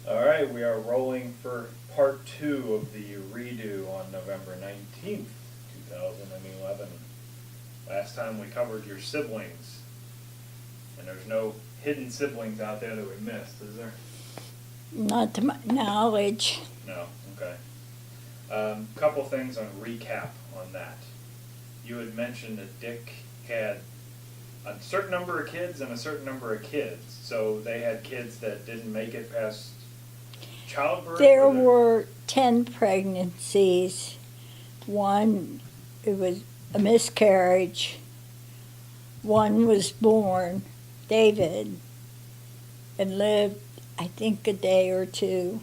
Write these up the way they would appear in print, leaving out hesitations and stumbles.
All right, we are rolling for part two of the redo on November 19th, 2011. Last time we covered your siblings, and there's no hidden siblings out there that we missed, is there? Not to my knowledge. No, okay. Couple things on recap on that. You had mentioned that Dick had a certain number of kids and a certain number of kids, so they had kids that didn't make it past childbirth? There or were 10 pregnancies. One, it was a miscarriage. One was born, David, and lived, I think, a day or two.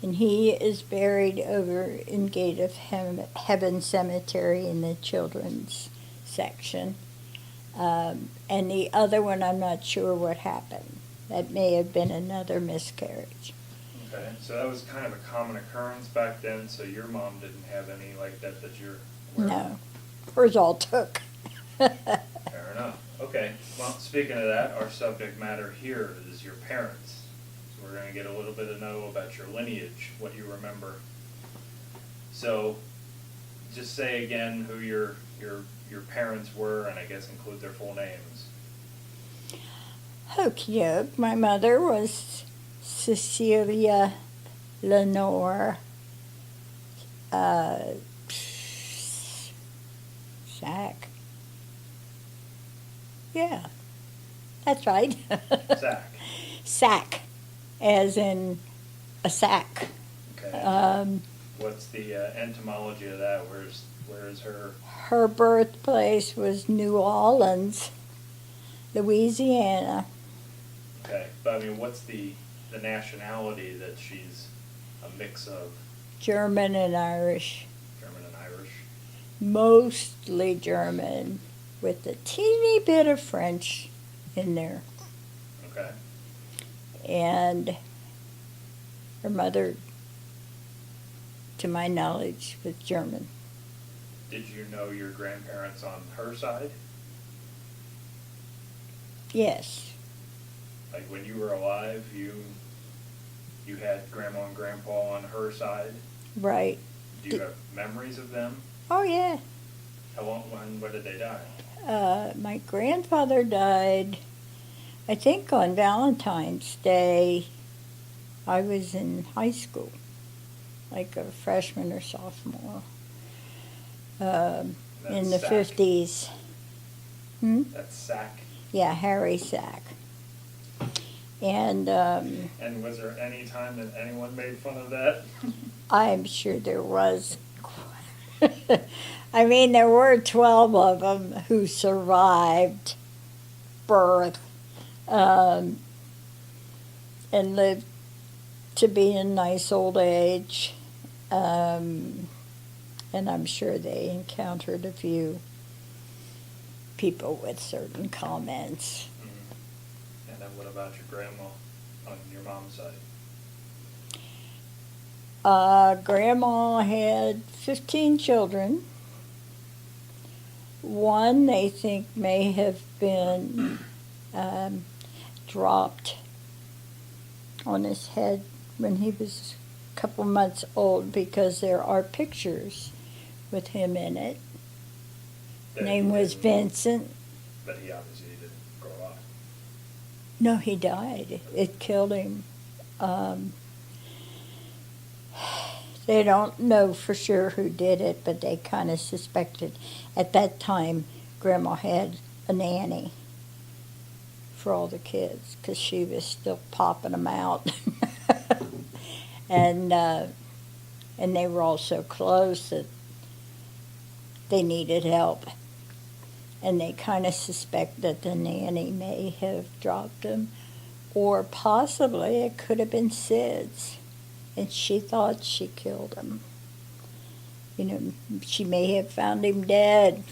And he is buried over in Gate of Heaven Cemetery in the children's section. And the other one, I'm not sure what happened. That may have been another miscarriage. Okay, so that was kind of a common occurrence back then, so your mom didn't have any like that you're aware No, hers all took. of? Fair enough. Okay, well, speaking of that, our subject matter here is your parents. So we're going to get a little bit to know about your lineage, what you remember. So just say again who your parents were, and I guess include their full names. Okey my mother was Cecilia Lenore Sack. Yeah, that's right. Zach. Sack, as in a sack. Okay. What's the etymology of that? Where is her? Her birthplace was New Orleans, Louisiana. Okay, but I mean, what's the nationality that she's a mix of? German and Irish. German and Irish. Mostly German, with a teeny bit of French in there. Okay. And her mother, to my knowledge, was German. Did you know your grandparents on her side? Yes. Like when you were alive, you had grandma and grandpa on her side? Right. Do you have memories of them? Oh, yeah. How long, when did they die? My grandfather died, I think, on Valentine's Day. I was in high school, like a freshman or sophomore, in the Sack. 50s. That's Sack. Yeah, Harry Sack. And And was there any time that anyone made fun of that? I'm sure there was. I mean, there were 12 of them who survived birth and lived to be in nice old age. And I'm sure they encountered a few people with certain comments. Mm-hmm. And then what about your grandma on your mom's side? Grandma had 15 children. One, they think, may have been dropped on his head when he was a couple months old, because there are pictures with him in it. That Name he was didn't- Vincent. But he obviously didn't grow up. No, he died. It killed him. They don't know for sure who did it, but they kind of suspected. At that time, Grandma had a nanny for all the kids because she was still popping them out. and they were all so close that they needed help. And they kind of suspect that the nanny may have dropped them, or possibly it could have been Sid's. And she thought she killed him. You know, she may have found him dead,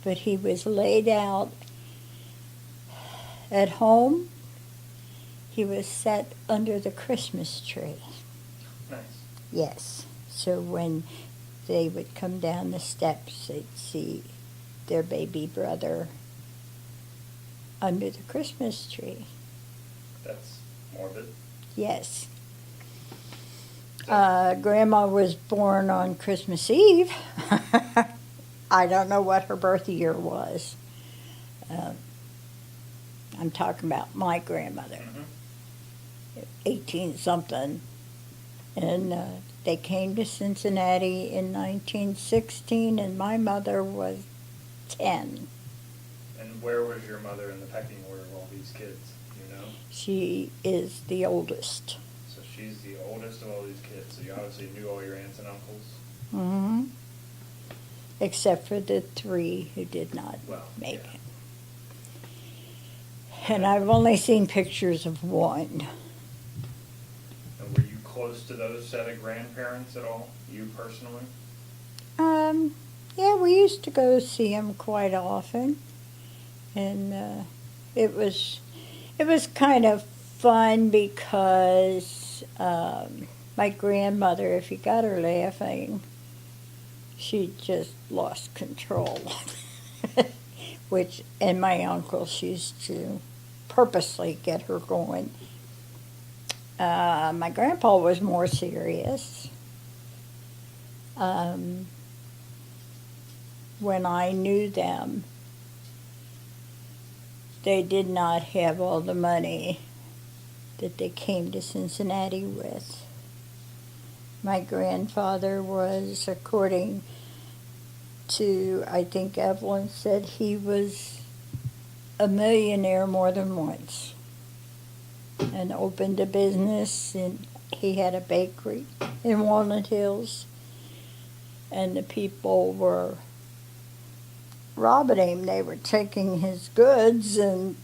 but he was laid out at home. He was set under the Christmas tree. Nice. Yes. So when they would come down the steps, they'd see their baby brother under the Christmas tree. That's morbid. Yes. So- Grandma was born on Christmas Eve. I don't know what her birth year was. I'm talking about my grandmother, Mhm. 18 something. And they came to Cincinnati in 1916, and my mother was 10. And where was your mother in the pecking order of all these kids, you know? She is the oldest. So she's the oldest of all these kids, so you obviously knew all your aunts and uncles. Hmm. Except for the 3 who did not Well, make yeah. it. And I've only seen pictures of one. And were you close to those set of grandparents at all, you personally? Yeah, we used to go see them quite often, and it was kind of fun because my grandmother, if you got her laughing, she just lost control. And my uncles used to purposely get her going. My grandpa was more serious. When I knew them, they did not have all the money that they came to Cincinnati with. My grandfather was, according to, I think Evelyn said, he was a millionaire more than once and opened a business, and he had a bakery in Walnut Hills, and the people were robbing him. They were taking his goods, and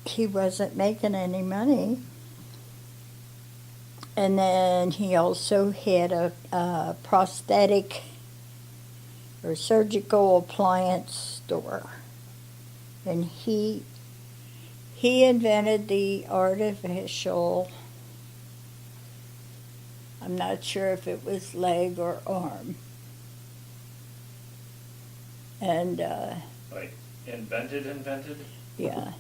he wasn't making any money. And then he also had a prosthetic or surgical appliance store. And he invented the artificial, I'm not sure if it was leg or arm. And Like, invented? yeah,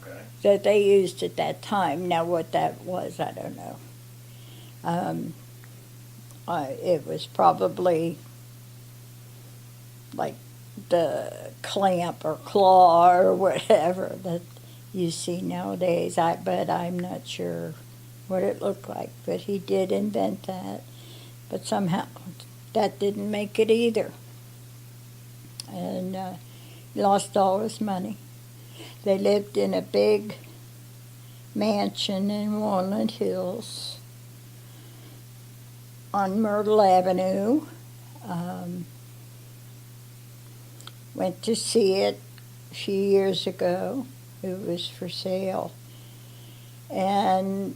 Okay. that they used at that time. Now what that was, I don't know. It was probably like the clamp or claw or whatever that you see nowadays. But I'm not sure what it looked like. But he did invent that. But somehow that didn't make it either. And he lost all his money. They lived in a big mansion in Walnut Hills on Myrtle Avenue. Went to see it a few years ago. It was for sale. And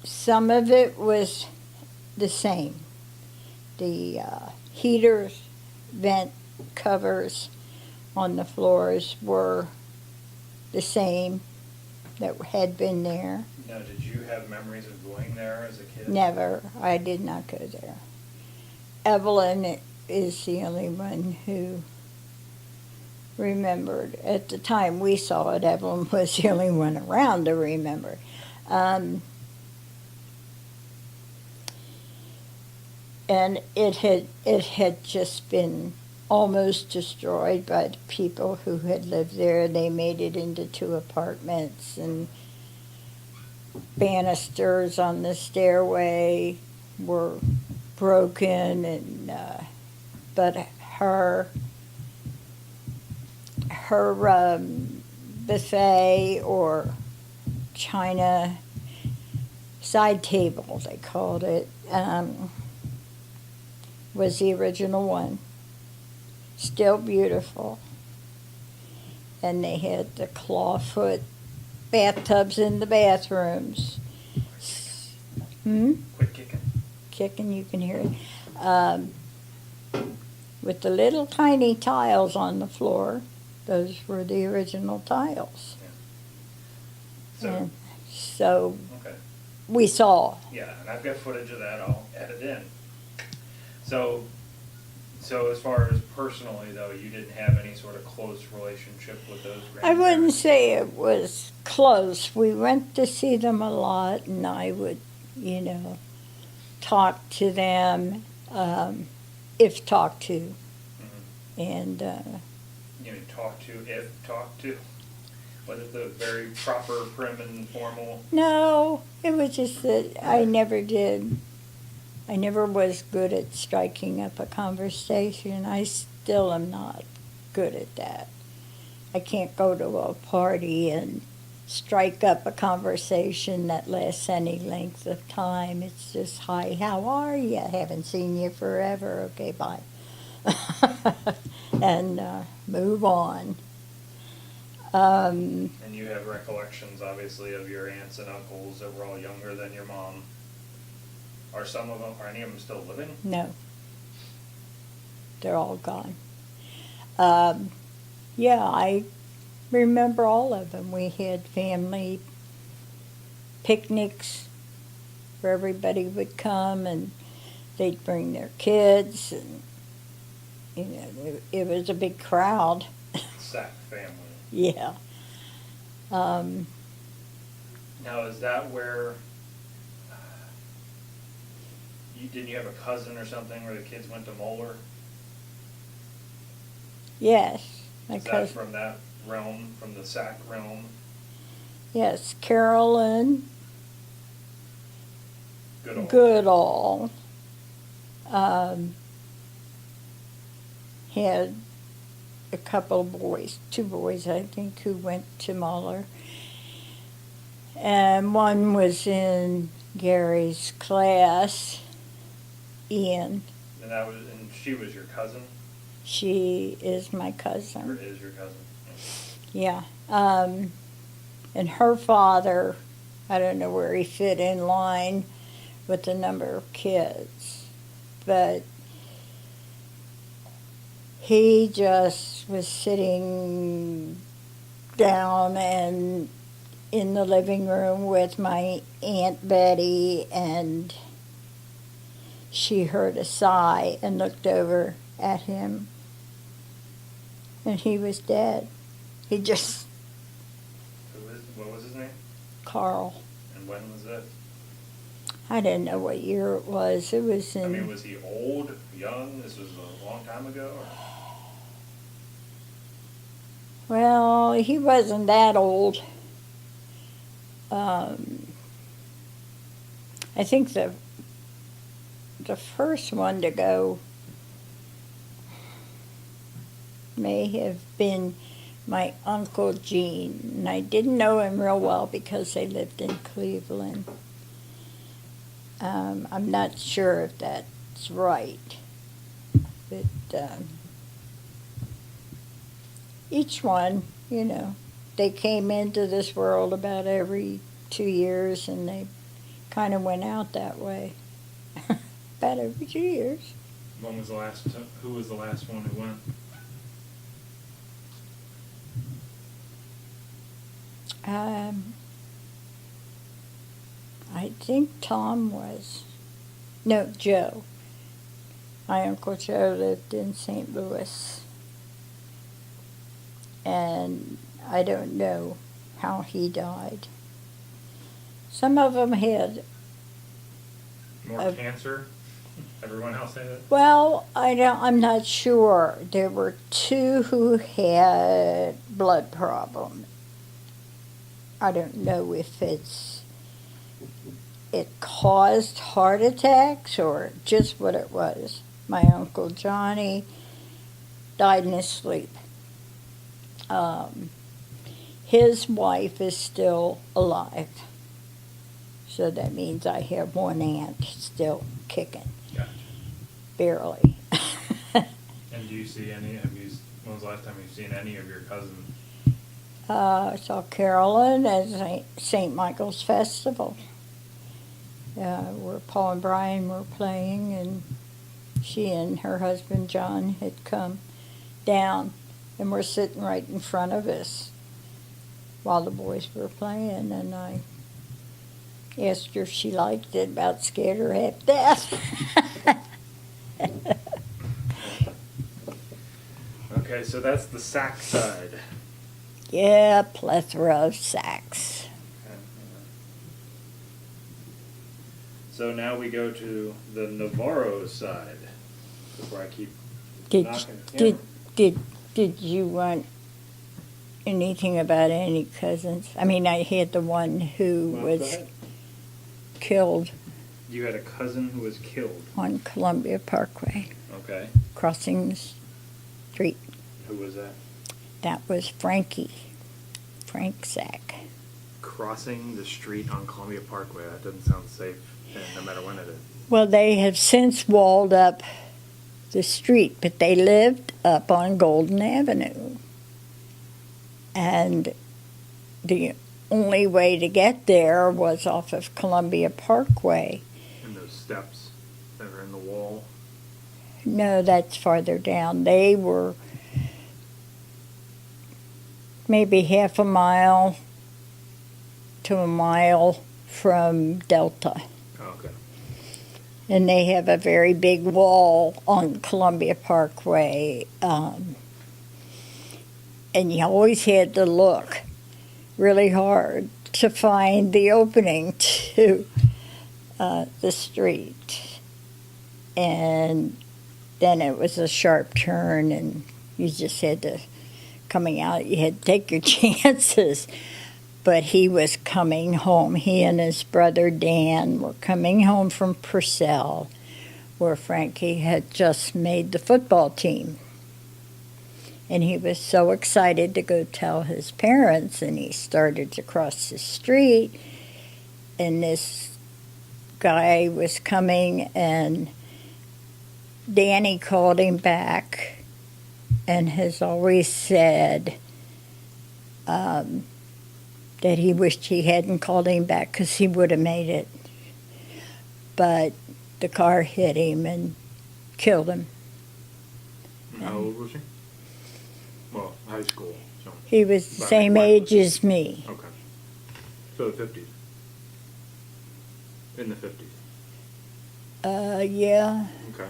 some of it was the same. The heaters, vent covers on the floors were the same that had been there. Now, did you have memories of going there as a kid? Never. I did not go there. Evelyn is the only one who remembered. At the time we saw it, Evelyn was the only one around to remember. And it had just been almost destroyed by the people who had lived there. They made it into 2 apartments, and banisters on the stairway were broken, and but her buffet or china side table, they called it, was the original one. Still beautiful. And they had the clawfoot bathtubs in the bathrooms. Quit kicking. Kicking, you can hear it. With the little tiny tiles on the floor, those were the original tiles. So, And so okay. we saw. Yeah, and I've got footage of that. I'll edit in. So So as far as personally, though, you didn't have any sort of close relationship with those grandparents? I wouldn't say it was close. We went to see them a lot, and I would, talk to them, if talked to. Mhm. And talk to? Was it the very proper, prim, and formal? no, it was just that I never did. I never was good at striking up a conversation. I still am not good at that. I can't go to a party and strike up a conversation that lasts any length of time. It's just, hi, how are you? Haven't seen you forever. Okay, bye. And move on. And you have recollections, obviously, of your aunts and uncles that were all younger than your mom. Are any of them still living? No. They're all gone. Yeah, I remember all of them. We had family picnics where everybody would come and they'd bring their kids, and it was a big crowd. Sack family. Yeah. Now, is that where didn't you have a cousin or something where the kids went to Moeller? Yes. Is that from that realm, from the Sack realm? Yes, Carolyn Goodall. Goodall had a couple of boys, 2 boys, I think, who went to Muller. And one was in Gary's class, Ian. And she was your cousin? She is my Or cousin. is your cousin? Yeah. And her father, I don't know where he fit in line with the number of kids, but he just was sitting down and in the living room with my Aunt Betty, and she heard a sigh and looked over at him, and he was dead. He just... What was his name? Carl. And when was that? I didn't know what year it was. It was in... I mean, was he old, young? This was a long time ago? Or? Well, he wasn't that old. I think the first one to go may have been my Uncle Gene, and I didn't know him real well because they lived in Cleveland. I'm not sure if that's right, but each one, they came into this world about every 2 years, and they kind of went out that way. About every 2 years. When was the last? Who was the last one who went? I think Tom was. No, Joe. My Uncle Joe lived in St. Louis. And I don't know how he died. Some of them had... More cancer? Everyone else had it? Well, I'm not sure. There were 2 who had blood problems. I don't know if it caused heart attacks or just what it was. My Uncle Johnny died in his sleep. His wife is still alive. So that means I have one aunt still kicking. Gotcha. Barely. And do you see when was the last time you've seen any of your cousins? I saw Carolyn at St. Michael's Festival, where Paul and Brian were playing, and she and her husband John had come down and were sitting right in front of us while the boys were playing, and I asked her if she liked it, about scared her half to death. Okay, so that's the Sac side. Yeah, plethora of sacks. So now we go to the Navarro side. Before I keep Did knocking the did camera. did you want anything about any cousins? I mean, I had the one who Well, go was ahead. killed You had a cousin who was killed. on Columbia Parkway, Okay. crossing the street. Who was that? That was Frank Sack. Crossing the street on Columbia Parkway. That doesn't sound safe, no matter when it is. Well, they have since walled up the street, but they lived up on Golden Avenue. And the only way to get there was off of Columbia Parkway. And those steps that are in the wall. No, that's farther down. They were maybe half a mile to a mile from Delta. Oh, okay. And they have a very big wall on Columbia Parkway. And you always had to look really hard to find the opening to the street. And then it was a sharp turn, and you just had to, coming out, you had to take your chances. But he was coming home. He and his brother Dan were coming home from Purcell, where Frankie had just made the football team. And he was so excited to go tell his parents, and he started to cross the street, and this guy was coming, and Danny called him back and has always said that he wished he hadn't called him back because he would have made it. But the car hit him and killed him. How old was he? Well, high school. So. He was the But same when age was as me. Okay. So the 50s. In the 50s. Yeah. Okay.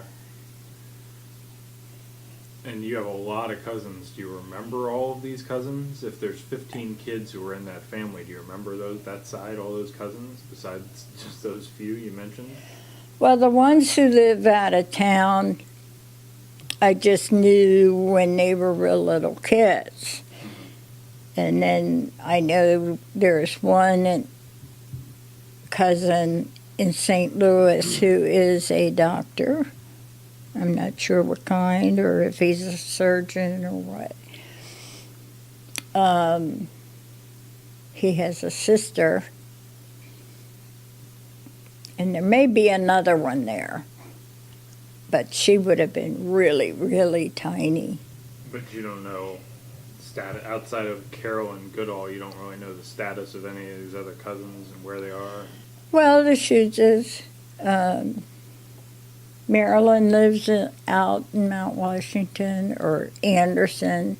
And you have a lot of cousins. Do you remember all of these cousins? If there's 15 kids who were in that family, do you remember that side, all those cousins, besides just those few you mentioned? Well, the ones who live out of town, I just knew when they were real little kids. And then I know there's one cousin in St. Louis who is a doctor. I'm not sure what kind, or if he's a surgeon or what. He has a sister, and there may be another one there, but she would have been really, really tiny. But you don't know outside of Carol and Goodall, you don't really know the status of any of these other cousins and where they are? Well, the Schutzes, Marilyn lives out in Mount Washington, or Anderson.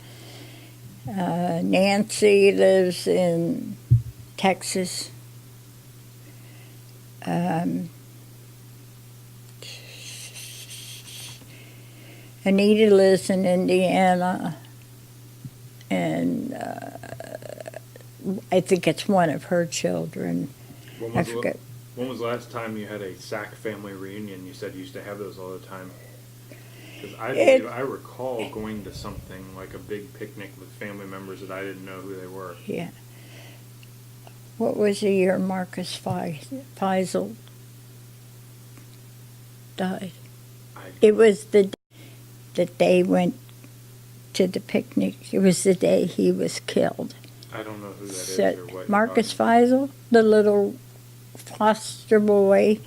Nancy lives in Texas. Anita lives in Indiana. And I think it's one of her children. I forget. When was the last time you had a Sac family reunion? You said you used to have those all the time. Because I recall going to something like a big picnic with family members that I didn't know who they were. Yeah. What was the year Marcus Faisal died? It was the day that they went to the picnic. It was the day he was killed. I don't know who that is So or what. Marcus Faisal, the little foster boy,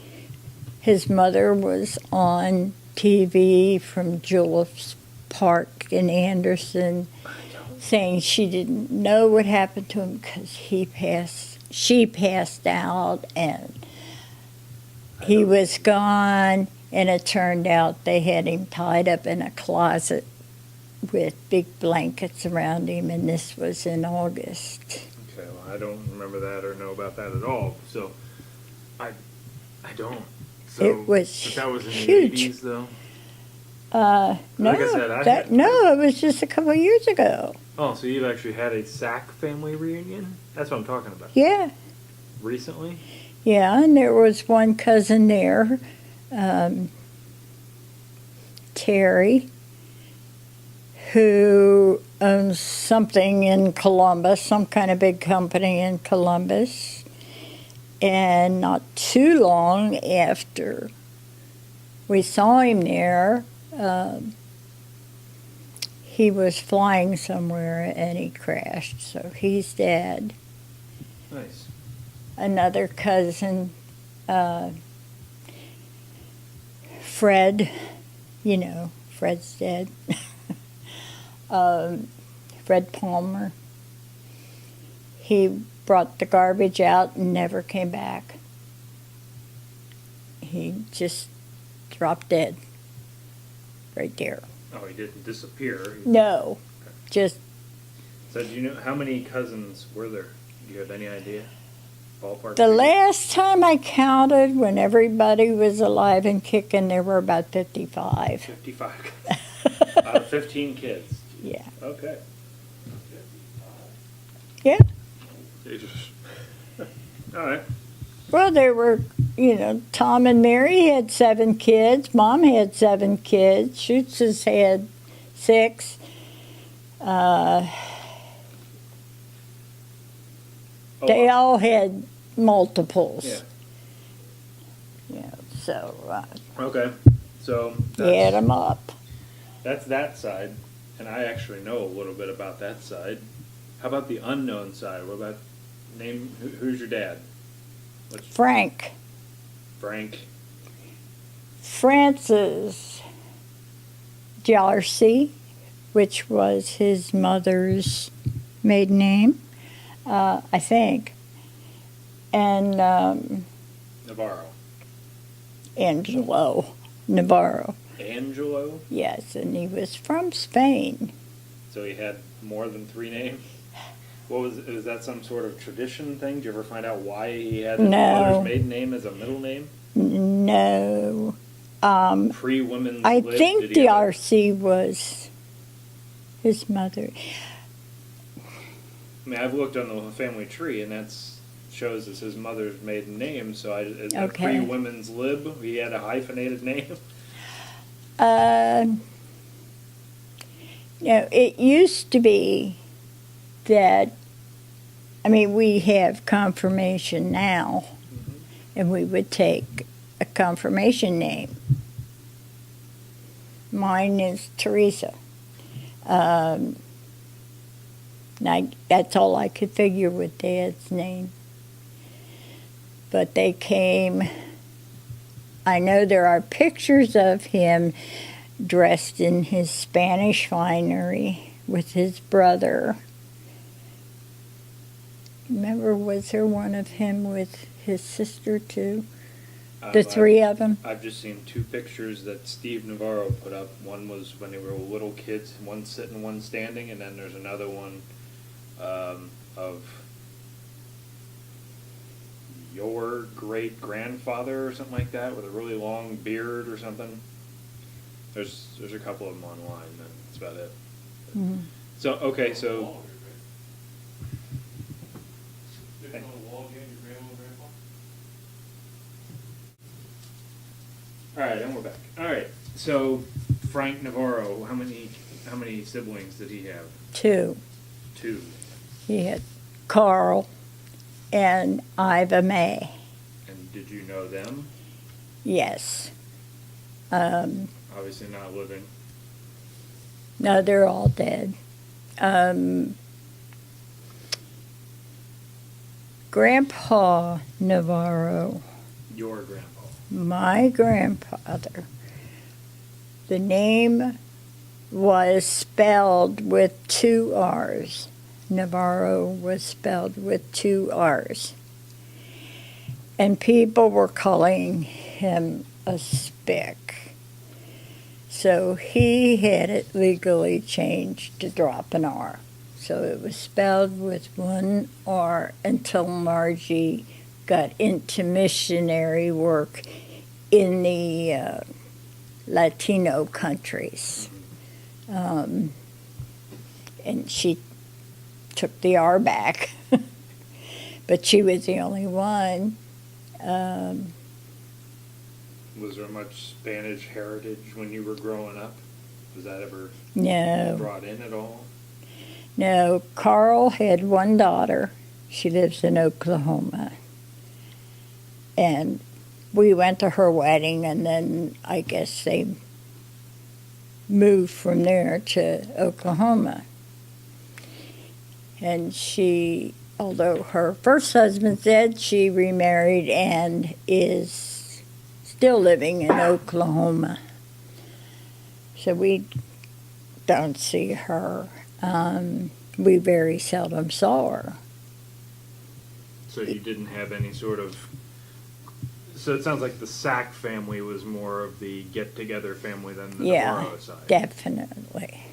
his mother was on TV from Julius Park in Anderson saying she didn't know what happened to him because she passed out and he was gone, and it turned out they had him tied up in a closet with big blankets around him, and this was in August. Okay, well, I don't remember that or know about that at all. So, I don't. So, It was but that was in huge. the 80s, though? No, Like I said, no, it was just a couple of years ago. Oh, so you've actually had a Sack family reunion? That's what I'm talking about. Yeah, Recently? yeah, and there was one cousin there, Terry, who owns something in Columbus, some kind of big company in Columbus. And not too long after we saw him there, he was flying somewhere and he crashed, so he's dead. Nice. Another cousin, Fred, Fred's dead. Fred Palmer. He brought the garbage out and never came back. He just dropped dead right there. Oh, he didn't disappear. No, Okay. just So do you know how many cousins were there? Do you have any idea? Ballpark? the figure? last time I counted, when everybody was alive and kicking, there were about 55. 55. Out of 15 kids. Yeah. Okay. Yeah. Jesus. All right. Well, there were, Tom and Mary had 7 kids. Mom had 7 kids. Schutz's had 6. They all had multiples. Yeah. Yeah, so Okay. So add them up. that's that side, and I actually know a little bit about that side. How about the unknown side? What about name? Who's your dad? What's Frank. Frank? Francis Darcy, which was his mother's maiden name, I think. And Navarro. Angelo Navarro. Angelo? Yes, and he was from Spain. So he had more than 3 names? Was that some sort of tradition thing? Did you ever find out why he had his No. mother's maiden name as a middle name? No. Pre-women's I lib, think did he ever- Darcy was his mother. I mean, I've looked on the family tree, and that's shows it's his mother's maiden name. So is that Okay. pre-women's lib? He had a hyphenated name. No, it used to be that, we have confirmation now, and we would take a confirmation name. Mine is Teresa. That's all I could figure with Dad's name. But they came, I know there are pictures of him dressed in his Spanish finery with his brother. Remember, was there one of him with his sister too? The 3 of them? I've just seen 2 pictures that Steve Navarro put up. One was when they were little kids, one sitting, one standing, and then there's another one of your great-grandfather or something like that with a really long beard or something. There's a couple of them online. That's about it. Mm-hmm. So, okay, so... Living on the wall again, your grandma and grandpa? All right, and we're back. All right, so Frank Navarro, how many siblings did he have? 2. 2. He had Carl and Iva May. And did you know them? Yes. Obviously not living. No, they're all dead. Grandpa Navarro, Your grandpa. my grandfather, the name was spelled with 2 R's. Navarro was spelled with 2 R's. And people were calling him a spick. So he had it legally changed to drop an R. So it was spelled with 1 R until Margie got into missionary work in the Latino countries. And she took the R back, but she was the only one. Was there much Spanish heritage when you were growing up? Was that ever No, brought in at all? no. Carl had one daughter. She lives in Oklahoma. And we went to her wedding, and then I guess they moved from there to Oklahoma. And she, although her first husband's dead, she remarried and is still living in Oklahoma. So we don't see her. We very seldom saw her. So you didn't have any sort of... So it sounds like the Sack family was more of the get-together family than the Yeah, Navarro side. definitely.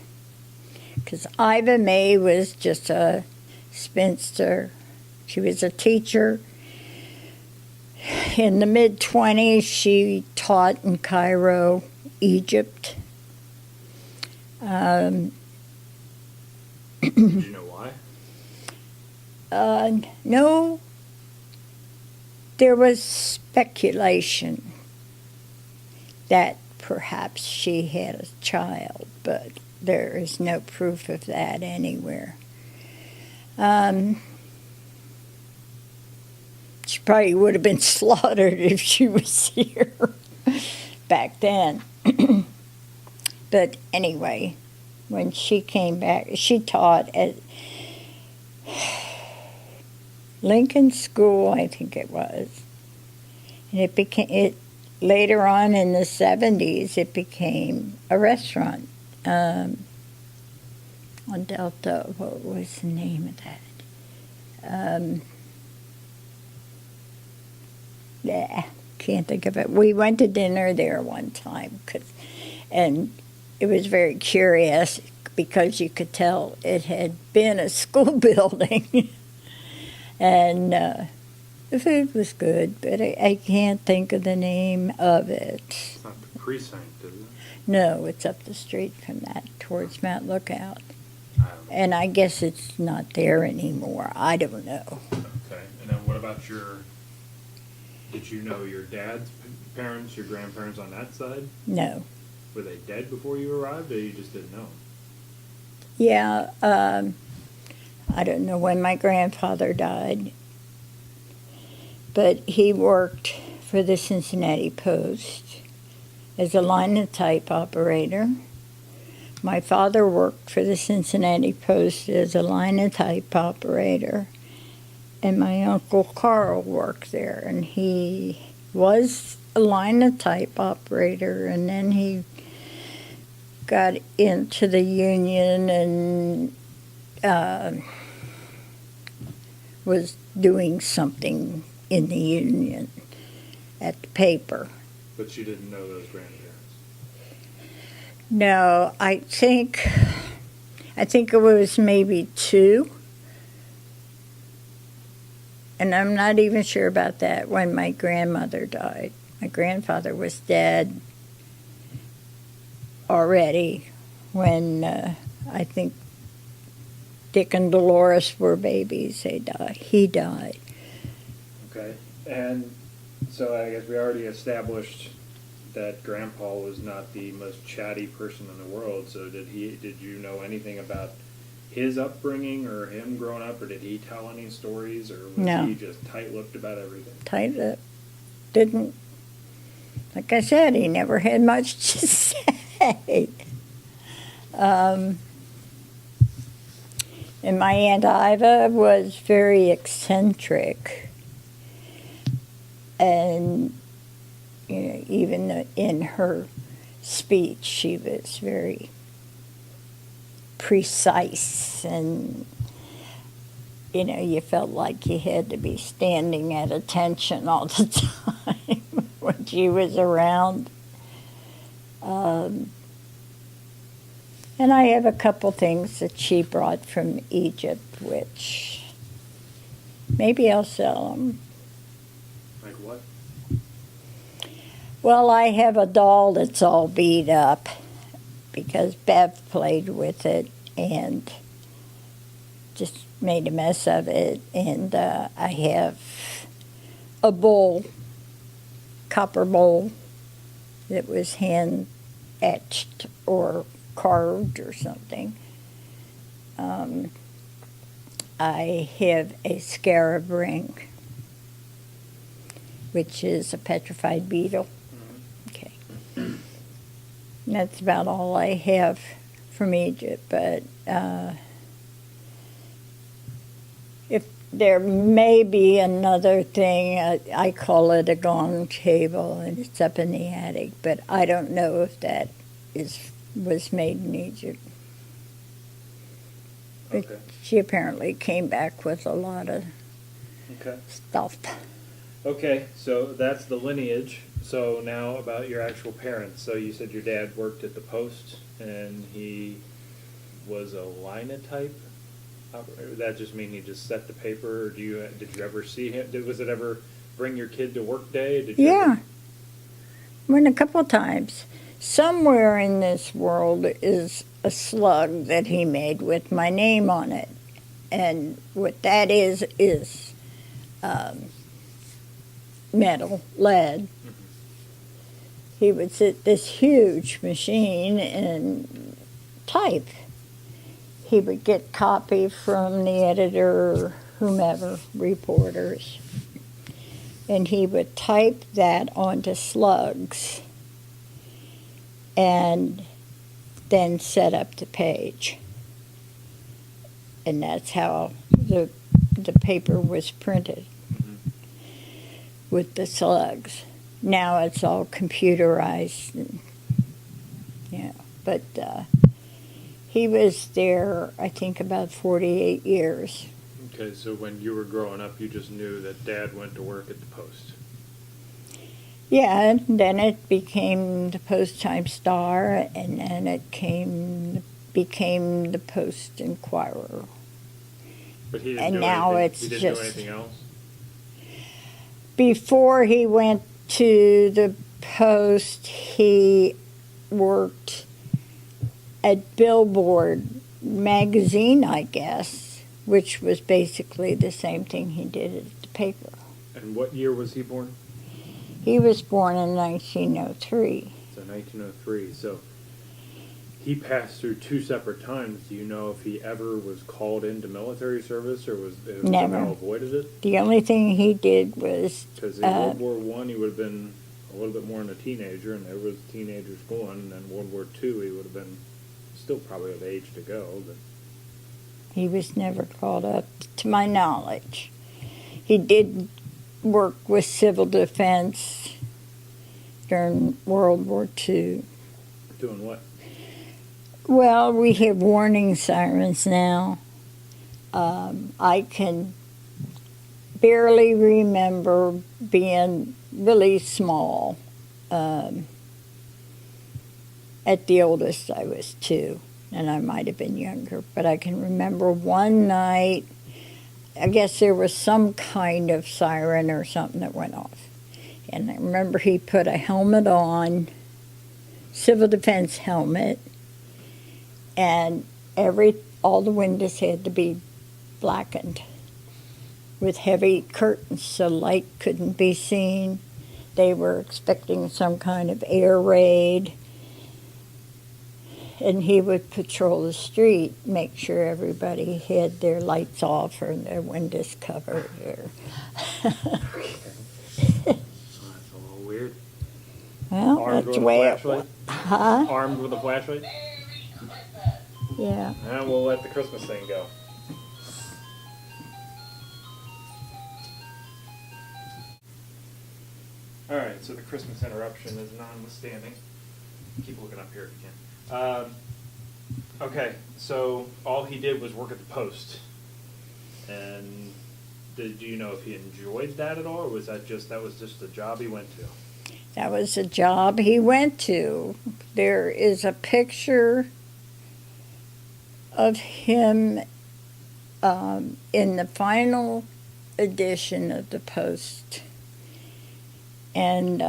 Because Iva Mae was just a spinster. She was a teacher. In the mid-20s, she taught in Cairo, Egypt. Did you know why? No, there was speculation that perhaps she had a child, but there is no proof of that anywhere. She probably would have been slaughtered if she was here back then. But anyway, when she came back, she taught at Lincoln School, I think it was. And it became, later on in the 70s, it became a restaurant on Delta. What was the name of that? Yeah, can't think of it. We went to dinner there one time, and it was very curious because you could tell it had been a school building. And the food was good, but I can't think of the name of it. It's not the precinct, is it? No, it's up the street from that, towards Mount Lookout. I don't know. And I guess it's not there anymore. I don't know. Okay. And then what about did you know your dad's parents, your grandparents on that side? No. Were they dead before you arrived, or you just didn't know? Yeah, I don't know when my grandfather died, but he worked for the Cincinnati Post as a linotype operator. My father worked for the Cincinnati Post as a linotype operator, and my Uncle Carl worked there, and he was a linotype operator, and then he got into the union and was doing something in the union at the paper. But you didn't know those grandparents? No, I think it was maybe two. And I'm not even sure about that when my grandmother died. My grandfather was dead already when I think Dick and Dolores were babies. He died. Okay. And so I guess we already established that Grandpa was not the most chatty person in the world. So did you know anything about his upbringing or him growing up, or did he tell any stories, or was No. he just tight-lipped about everything? Tight-lipped. Didn't, like I said, he never had much to say. And my Aunt Iva was very eccentric. And, even in her speech, she was very precise, and you felt like you had to be standing at attention all the time when she was around. And I have a couple things that she brought from Egypt, which maybe I'll sell them. Like what? Well, I have a doll that's all beat up because Bev played with it and just made a mess of it. And I have a bowl, copper bowl, that was hand etched or carved or something. I have a scarab ring, which is a petrified beetle. Okay. And that's about all I have from Egypt, but if there may be another thing, I call it a gong table, and it's up in the attic, but I don't know if that was made in Egypt. But Okay. she apparently came back with a lot of Okay. stuff. Okay, so that's the lineage. So now about your actual parents. So you said your dad worked at the post, and he was a linotype. That just mean he just set the paper, or did you ever see him? Was it ever bring your kid to work day? Did you Yeah, ever- went a couple times. Somewhere in this world is a slug that he made with my name on it, and what that is metal, lead. He would sit this huge machine and type. He would get copy from the editor or whomever, reporters, and he would type that onto slugs and then set up the page. And that's how the paper was printed with the slugs. Now it's all computerized, and, but he was there, I think, about 48 years. Okay, so when you were growing up, you just knew that Dad went to work at the post. Yeah, and then it became the Post-Time-Star, and then it became the Post-Inquirer. But he didn't And do now anything. it's He didn't just- do anything else. Before he went to the Post, he worked at Billboard magazine, I guess, which was basically the same thing he did at the paper. And what year was he born? He was born in 1903. So 1903. So he passed through two separate times. Do you know if he ever was called into military service, or was Never. somehow avoided it? The only thing he did was Because in World War One, he would have been a little bit more than a teenager, and there was teenagers going. And then World War Two, he would have been still probably of age to go. But he was never called up, to my knowledge. He did work with civil defense during World War II. doing what? Well, we have warning sirens now. I can barely remember being really small. At the oldest, I was 2, and I might have been younger. But I can remember one night, I guess there was some kind of siren or something that went off. And I remember he put a helmet on, civil defense helmet, and all the windows had to be blackened with heavy curtains so light couldn't be seen. They were expecting some kind of air raid, and he would patrol the street, make sure everybody had their lights off or their windows covered. That's a little weird. Well, Armed that's with the a way it flashlight? was. Huh? Armed with a flashlight? Yeah. And we'll let the Christmas thing go. All right, so the Christmas interruption is notwithstanding. Keep looking up here if you can. Okay, so all he did was work at the post. And do you know if he enjoyed that at all, or was that just a job he went to? That was a job he went to. There is a picture of him in the final edition of the Post. And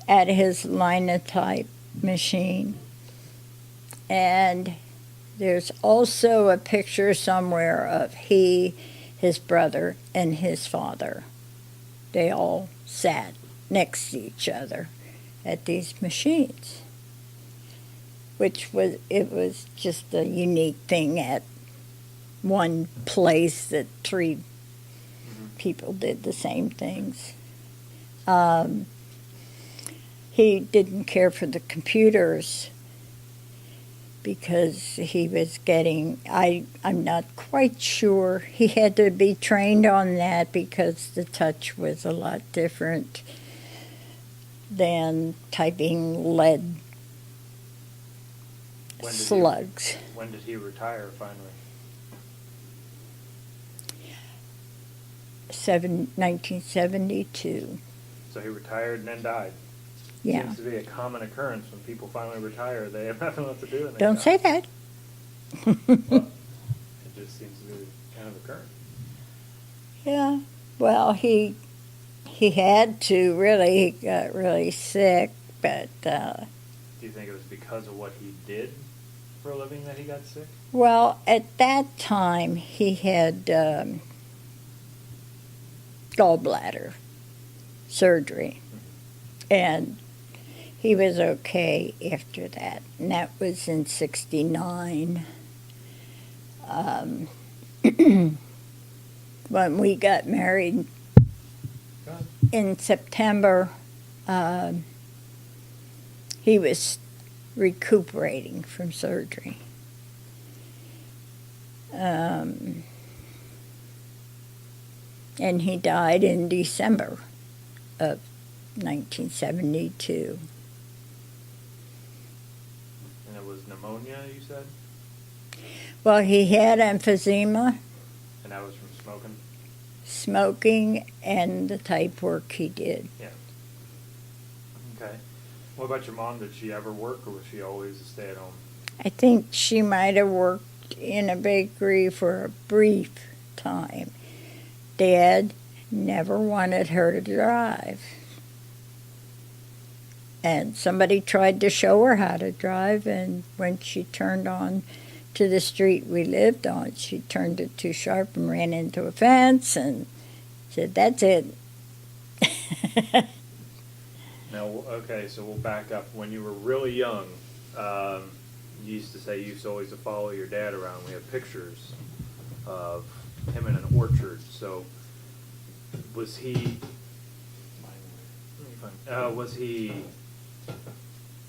at his linotype machine. And there's also a picture somewhere of he, his brother, and his father. They all sat next to each other at these machines, it was just a unique thing at one place that three people did the same things. He didn't care for the computers because he was getting, I'm not quite sure. He had to be trained on that because the touch was a lot different than typing lead slugs. When did he retire finally? 1972. So he retired and then died. Yeah. Seems to be a common occurrence when people finally retire. They have nothing left to do. And they Don't die. say that. Well, it just seems to be kind of occurrence. Yeah. Well, he had to really. He got really sick, but Do you think it was because of what he did for a living that he got sick? well, at that time he had gallbladder surgery, and he was okay after that. And that was in '69. When we got married Go ahead. in September, he was recuperating from surgery. And he died in December of 1972. And it was pneumonia, you said? Well, he had emphysema, And that was from smoking? smoking, and the type work he did. Okay. What about your mom? Did she ever work, or was she always a stay-at-home? I think she might have worked in a bakery for a brief time. Dad never wanted her to drive. And somebody tried to show her how to drive, and when she turned on to the street we lived on, she turned it too sharp and ran into a fence and said, "That's it." Now, okay, so we'll back up. When you were really young, you used to say you used to always to follow your dad around. We have pictures of him in an orchard. So, was he? Was he?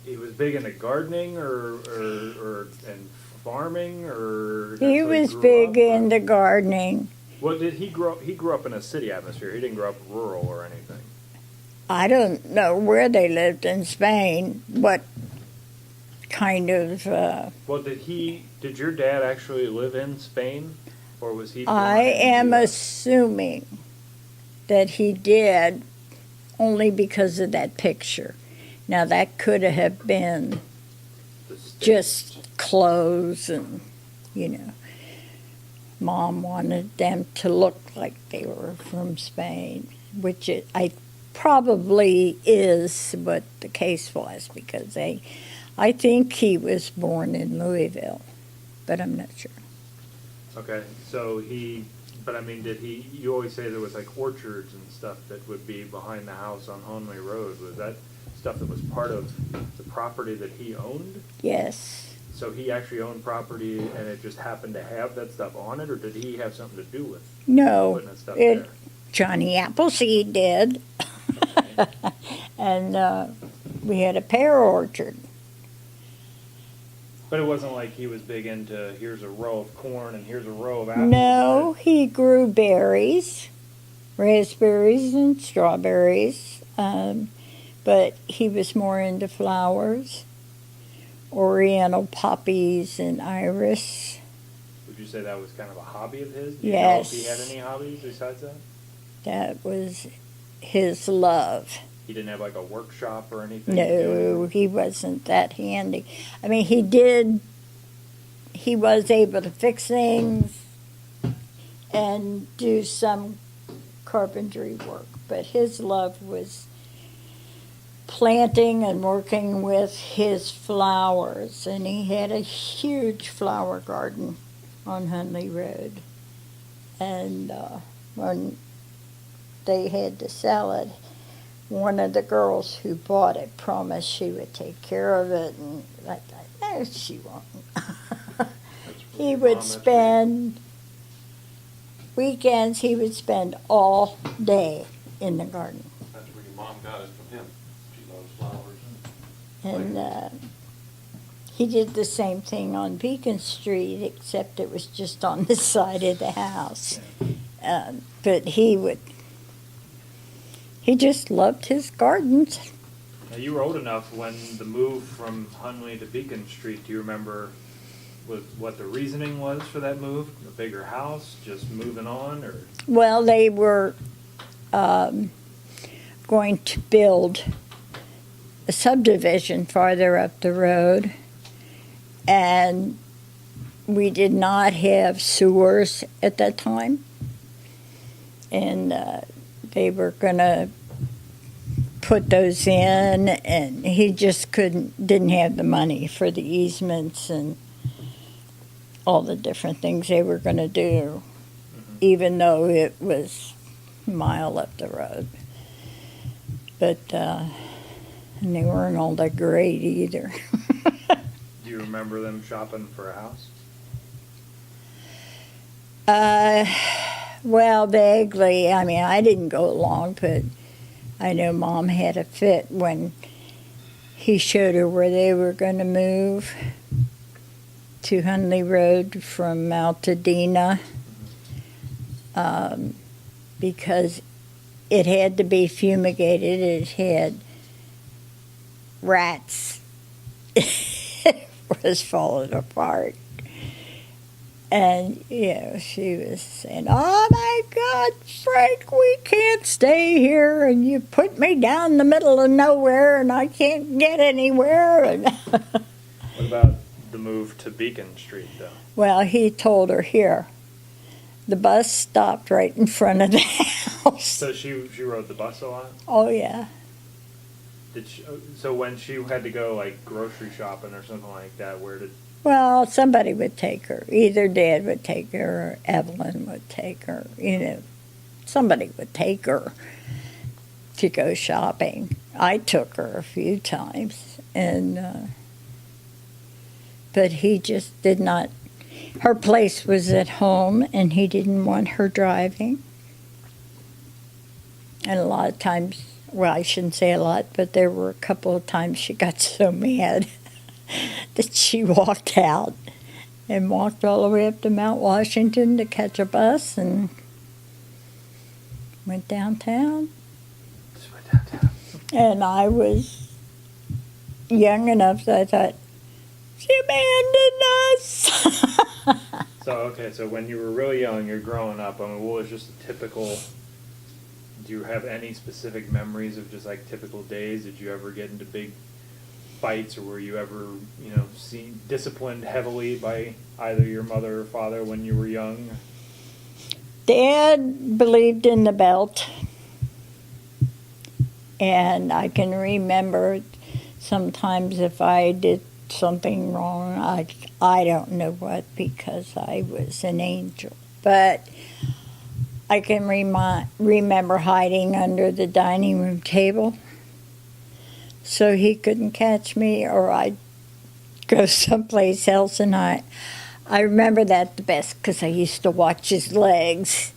He was big into gardening, or and farming, or that's He what was grew big up, or- into gardening. Well, did he grow up? He grew up in a city atmosphere. He didn't grow up rural or anything. I don't know where they lived in Spain, what kind of. Well, did your dad actually live in Spain, or was he? born I in the am US? assuming that he did only because of that picture. Now, that could have been The States. just clothes and, Mom wanted them to look like they were from Spain, which I probably is what the case was, because I think he was born in Louisville, but I'm not sure. Okay, so but I mean, you always say there was like orchards and stuff that would be behind the house on Honley Road. Was that stuff that was part of the property that he owned? Yes. So he actually owned property and it just happened to have that stuff on it, or did he have something to do with No, putting that stuff there? Johnny Appleseed did. Okay. And we had a pear orchard. But it wasn't like he was big into here's a row of corn and here's a row of apples. No, right? he grew berries, raspberries and strawberries, but he was more into flowers, oriental poppies and iris. Would you say that was kind of a hobby of his? Do you Yes. know if he had any hobbies besides that? That was his love. He didn't have like a workshop or anything? to do No, anything? he wasn't that handy. I mean, he was able to fix things and do some carpentry work, but his love was planting and working with his flowers, and he had a huge flower garden on Hunley Road. And when they had to sell it, one of the girls who bought it promised she would take care of it, and I thought, no, she won't. He would spend weekends, he would spend all day in the garden. That's where your mom got it from him. She loves flowers. And he did the same thing on Beacon Street, except it was just on the side of the house. But he just loved his gardens. Now, you were old enough when the move from Hunley to Beacon Street. Do you remember what the reasoning was for that move? A bigger house, just moving on, or? Well, they were going to build a subdivision farther up the road, and we did not have sewers at that time, and they were going to put those in, and he just didn't have the money for the easements and all the different things they were going to do, even though it was a mile up the road. But and they weren't all that great either. Do you remember them shopping for a house? Well, vaguely. I mean, I didn't go along, but I know Mom had a fit when he showed her where they were going to move to Hunley Road from Altadena, because it had to be fumigated. It had rats. It was falling apart. And, she was saying, oh my God, Frank, we can't stay here, and you put me down in the middle of nowhere, and I can't get anywhere. And What about the move to Beacon Street, though? well, he told her, here, the bus stopped right in front of the house. So she rode the bus a lot? Oh, yeah. So when she had to go, like, grocery shopping or something like that, where did... Well, somebody would take her. Either Dad would take her or Evelyn would take her. Somebody would take her to go shopping. I took her a few times, but he just did not. Her place was at home, and he didn't want her driving. And a lot of times, well, I shouldn't say a lot, but there were a couple of times she got so mad that she walked out and walked all the way up to Mount Washington to catch a bus and went downtown. Just went downtown. And I was young enough that I thought, she abandoned us. So when you were really young, you're growing up, I mean, what was just a typical... Do you have any specific memories of just, like, typical days? Did you ever get into big fights, or were you ever, disciplined heavily by either your mother or father when you were young? Dad believed in the belt, and I can remember sometimes if I did something wrong, I don't know what, because I was an angel, but I can remember hiding under the dining room table so he couldn't catch me, or I'd go someplace else, and I remember that the best because I used to watch his legs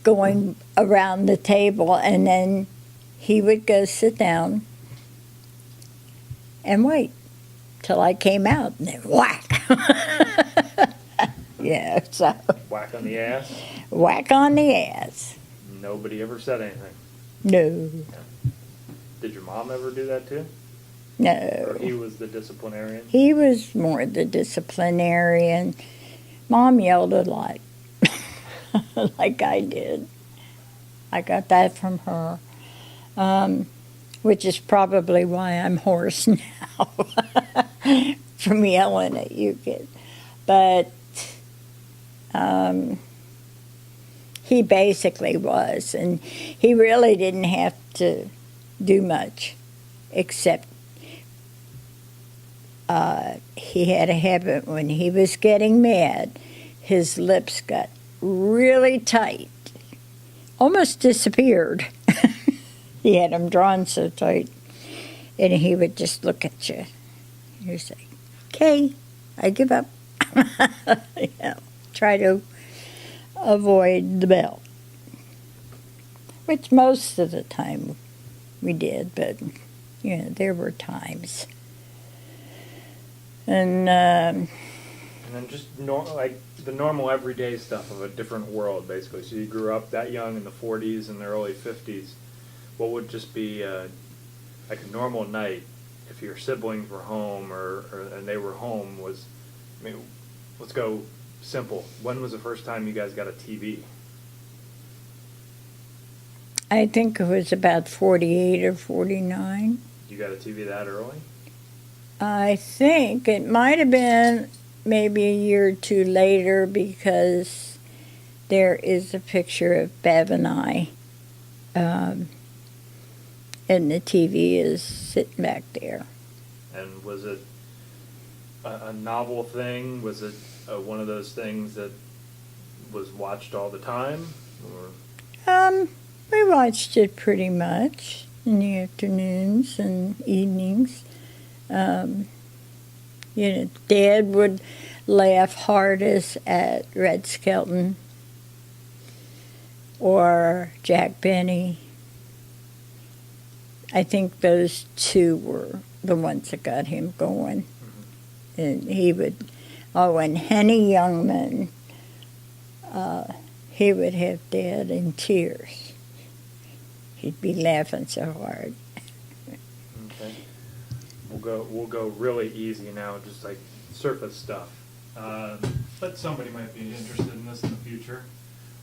going around the table, and then he would go sit down and wait till I came out, and then whack. Yeah, so. Whack on the ass? Whack on the ass. Nobody ever said anything? No. Did your mom ever do that too? No. Or he was the disciplinarian? He was more the disciplinarian. Mom yelled a lot, like I did. I got that from her, which is probably why I'm hoarse now, from yelling at you kids. But he basically was, and he really didn't have to do much. except he had a habit when he was getting mad, his lips got really tight, almost disappeared. He had them drawn so tight, and he would just look at you. He'd say, "Okay, I give up." Try to avoid the belt, which most of the time we did, but there were times. And And then just like the normal everyday stuff of a different world, basically. So you grew up that young in the 40s and the early 50s. What would just be like a normal night if your siblings were home and they were home? Let's go simple. When was the first time you guys got a TV? I think it was about 48 or 49. You got a TV that early? I think it might have been maybe a year or two later, because there is a picture of Bev and I, and the TV is sitting back there. And was it a novel thing? Was it one of those things that was watched all the time? Or? We watched it pretty much in the afternoons and evenings. Dad would laugh hardest at Red Skelton or Jack Benny. I think those two were the ones that got him going. Mm-hmm. And he would, and Henny Youngman, he would have Dad in tears. He'd be laughing so hard. Okay. We'll go really easy now, just like surface stuff. But somebody might be interested in this in the future.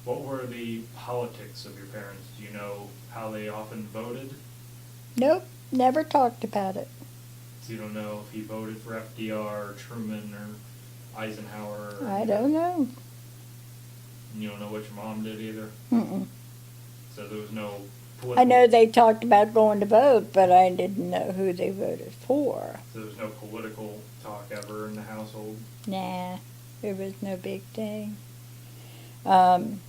What were the politics of your parents? Do you know how they often voted? Nope, never talked about it. So you don't know if he voted for FDR or Truman or Eisenhower? I don't know. And you don't know what your mom did either? Mm-mm. So there was no political... I know they talked about going to vote, but I didn't know who they voted for. So there was no political talk ever in the household? Nah, there was no big thing. The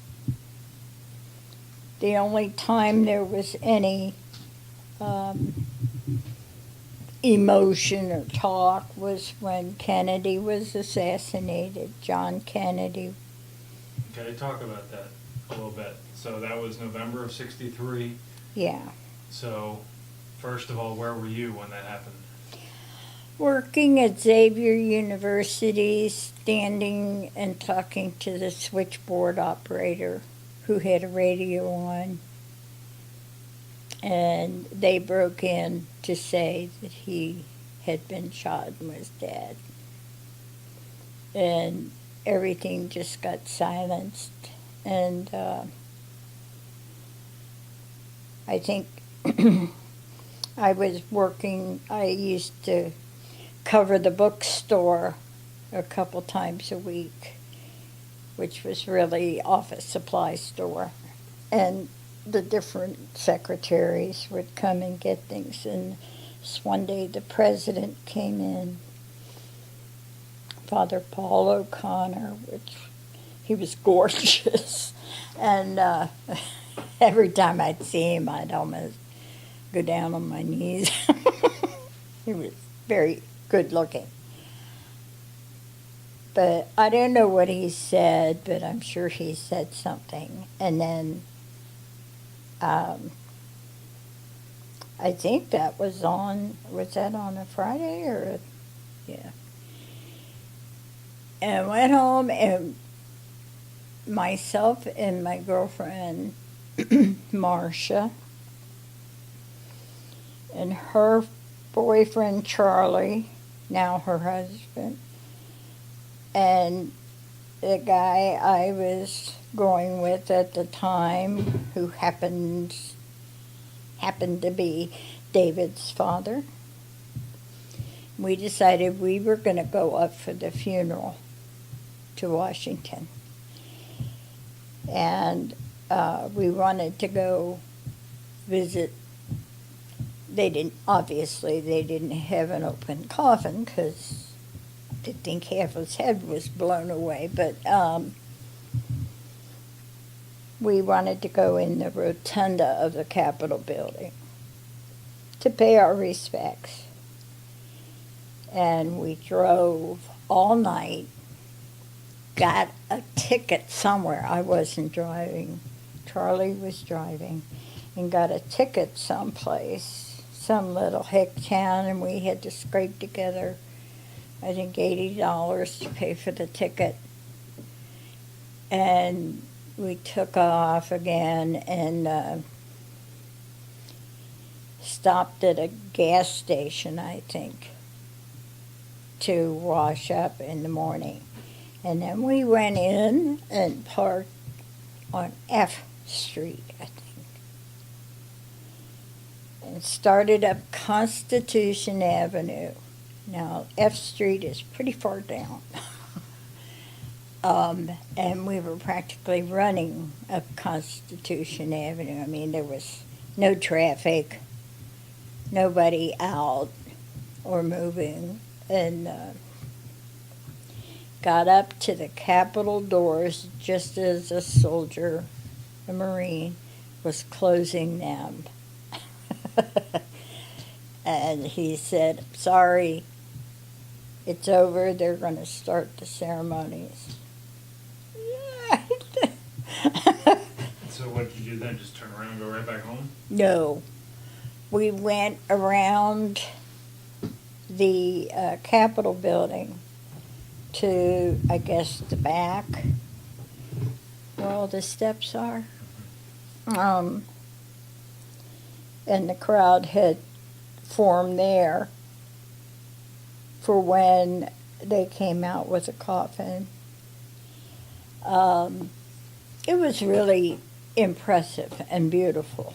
only time there was any emotion or talk was when Kennedy was assassinated, John Kennedy. Okay, talk about that a little bit. So that was November of '63. Yeah. So, first of all, where were you when that happened? Working at Xavier University, standing and talking to the switchboard operator who had a radio on. And they broke in to say that he had been shot and was dead. And everything just got silenced. And I think I was working, I used to cover the bookstore a couple times a week, which was really office supply store. And the different secretaries would come and get things. And this one day the president came in, Father Paul O'Connor, which he was gorgeous. And every time I'd see him, I'd almost go down on my knees. He was very good looking. But I don't know what he said, but I'm sure he said something. And then I think that was that on a Friday or yeah. And went home, and myself and my girlfriend, Marcia, and her boyfriend, Charlie, now her husband, and the guy I was going with at the time, who happened to be David's father. We decided we were going to go up for the funeral to Washington. And we wanted to go visit obviously they didn't have an open coffin because they think half his head was blown away, but we wanted to go in the rotunda of the Capitol building to pay our respects. And we drove all night, got a ticket somewhere. I wasn't driving. Charlie was driving, and got a ticket someplace, some little hick town, and we had to scrape together, I think, $80 to pay for the ticket. And we took off again and stopped at a gas station, I think, to wash up in the morning. And then we went in and parked on F Street, I think, and started up Constitution Avenue. Now, F Street is pretty far down. And we were practically running up Constitution Avenue. I mean, there was no traffic, nobody out or moving, and got up to the Capitol doors just as a soldier, a Marine, was closing them. And he said, "Sorry, it's over. They're going to start the ceremonies." So what did you do then? Just turn around and go right back home? No. We went around the Capitol building to, I guess, the back where all the steps are. And the crowd had formed there for when they came out with a coffin. It was really impressive and beautiful.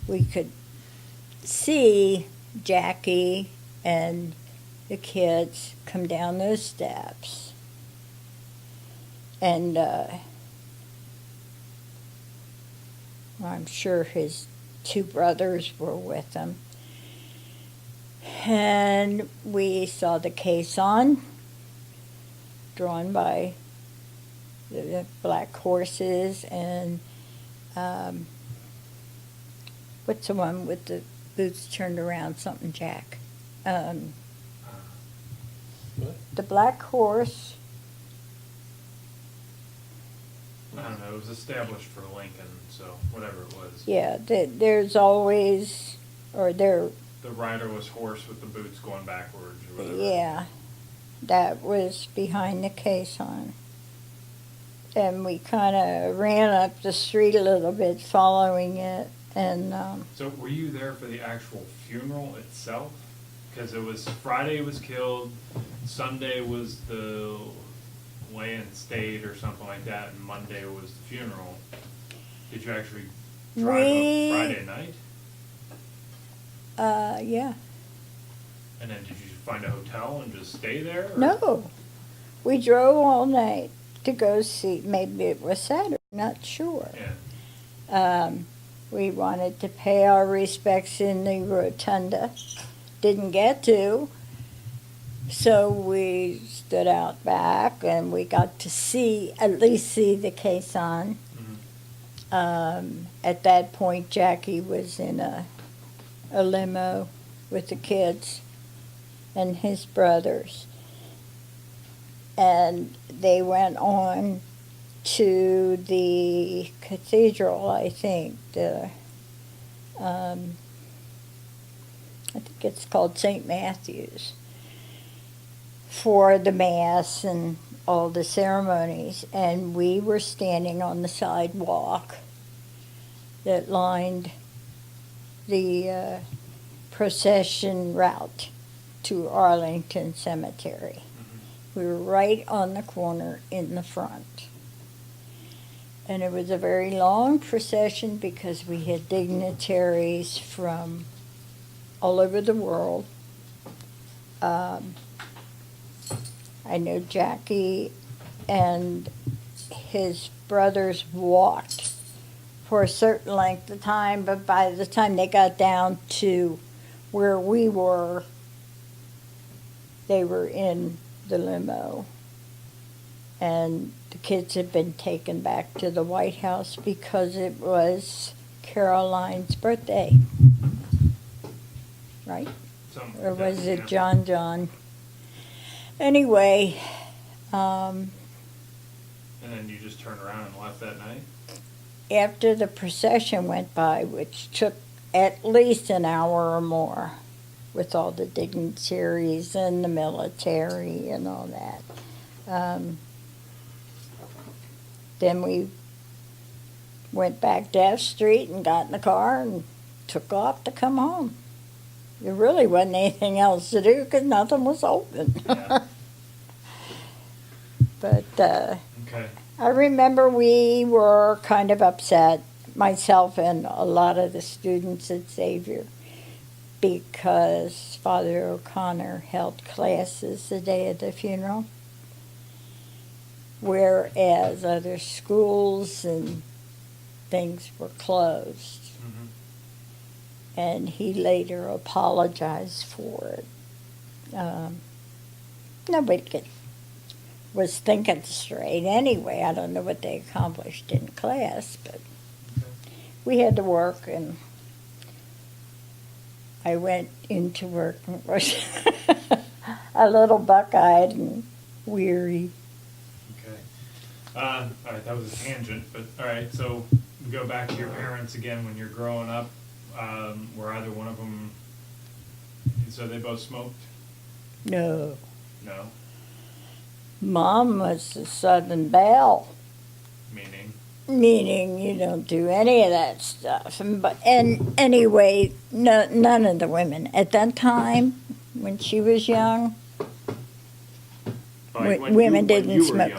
We could see Jackie and the kids come down those steps. And I'm sure his two brothers were with him. And we saw the caisson drawn by the black horses, and what's the one with the boots turned around, something Jack? What? The black horse. I don't know. It was established for Lincoln, so whatever it was. Yeah, there's always, or there. The riderless horse with the boots going backwards or whatever. Yeah, that was behind the caisson. And we kind of ran up the street a little bit following it. And So were you there for the actual funeral itself? Because it was Friday was killed, Sunday was the lay in state or something like that, and Monday was the funeral. Did you actually drive up Friday night? yeah. And then did you find a hotel and just stay there? Or? No, we drove all night to go see, maybe it was Saturday, not sure. Yeah. We wanted to pay our respects in the rotunda. Didn't get to, so we stood out back and we got to see, at least see the caisson. Mm-hmm. At that point, Jackie was in a limo with the kids and his brothers. And they went on to the cathedral, I think. I think it's called St. Matthew's, for the Mass and all the ceremonies. And we were standing on the sidewalk that lined the procession route to Arlington Cemetery. Mm-hmm. We were right on the corner in the front. And it was a very long procession because we had dignitaries from all over the world. I know Jackie and his brothers walked for a certain length of time, but by the time they got down to where we were, they were in the limo. And the kids had been taken back to the White House because it was Caroline's birthday. Right? Or was it John? Anyway, And then you just turned around and left that night? after the procession went by, which took at least an hour or more, with all the dignitaries and the military and all that, then we went back to F Street and got in the car and took off to come home. There really wasn't anything else to do because nothing was open. Yeah. But Okay. I remember we were kind of upset, myself and a lot of the students at Xavier, because Father O'Connor held classes the day of the funeral, whereas other schools and things were closed. Mhm. And he later apologized for it. Nobody was thinking straight anyway. I don't know what they accomplished in class, but we had to work, and I went into work and was a little buck-eyed and weary. Okay. All right, that was a tangent, but all right, so we go back to your parents again when you're growing up. Were either one of them, so they both smoked? No. No? Mom was the Southern Belle, Meaning? meaning you don't do any of that stuff. And anyway, none of the women. At that time, when she was young, Like women didn't when you smoke. were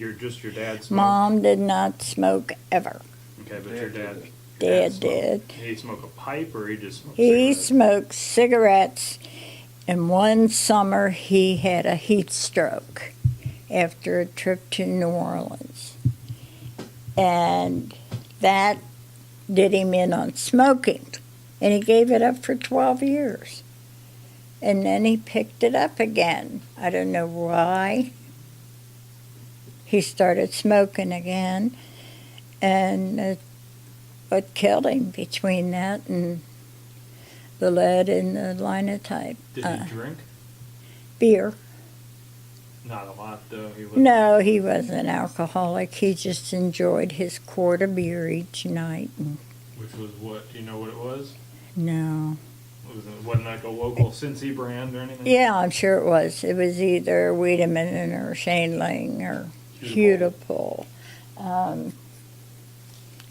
young, just your dad smoked? Mom did not smoke ever. Okay, but your dad Dad smoked. did. Did he smoke a pipe or he just smoked He cigarettes? smoked cigarettes, and one summer he had a heat stroke after a trip to New Orleans. And that did him in on smoking, and he gave it up for 12 years. And then he picked it up again. I don't know why. He started smoking again, and what killed him between that and the lead and the linotype? Did he drink? Beer. Not a lot, though. He was. No, he wasn't an alcoholic. He just enjoyed his quart of beer each night. And Which was what? Do you know what it was? no. Wasn't like a local Cincy brand or anything? Yeah, I'm sure it was. It was either Wiedemann or Shaneling or Hudipol. And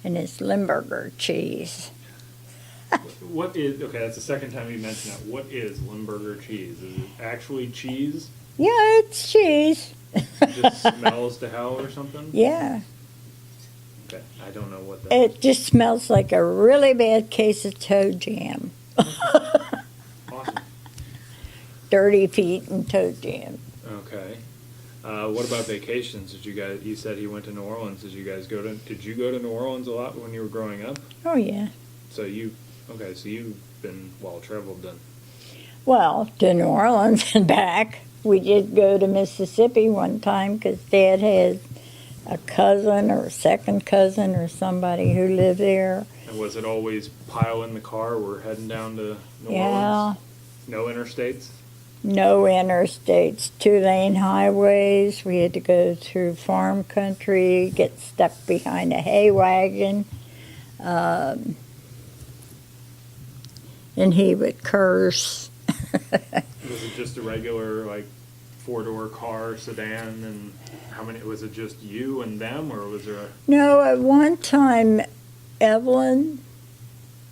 it's Limburger cheese. What is, okay, that's the second time you mentioned that. What is Limburger cheese? Is it actually cheese? Yeah, it's cheese. It just smells to hell or something? Yeah. Okay, I don't know what that It just smells like a really bad case of toe jam. Awesome. Dirty feet and toe jam. Okay. What about vacations? You said he went to New Orleans. Did you go to New Orleans a lot when you were growing up? Oh, yeah. So you've been well traveled then. Well, to New Orleans and back. We did go to Mississippi one time because Dad had a cousin or a second cousin or somebody who lived there. And was it always pile in the car? We're heading down to New Yeah. Orleans? No interstates? No interstates, 2-lane highways. We had to go through farm country, get stuck behind a hay wagon. And he would curse. Was it just a regular, like, 4-door car, sedan, and how many, was it just you and them, or was there a... No, at one time, Evelyn,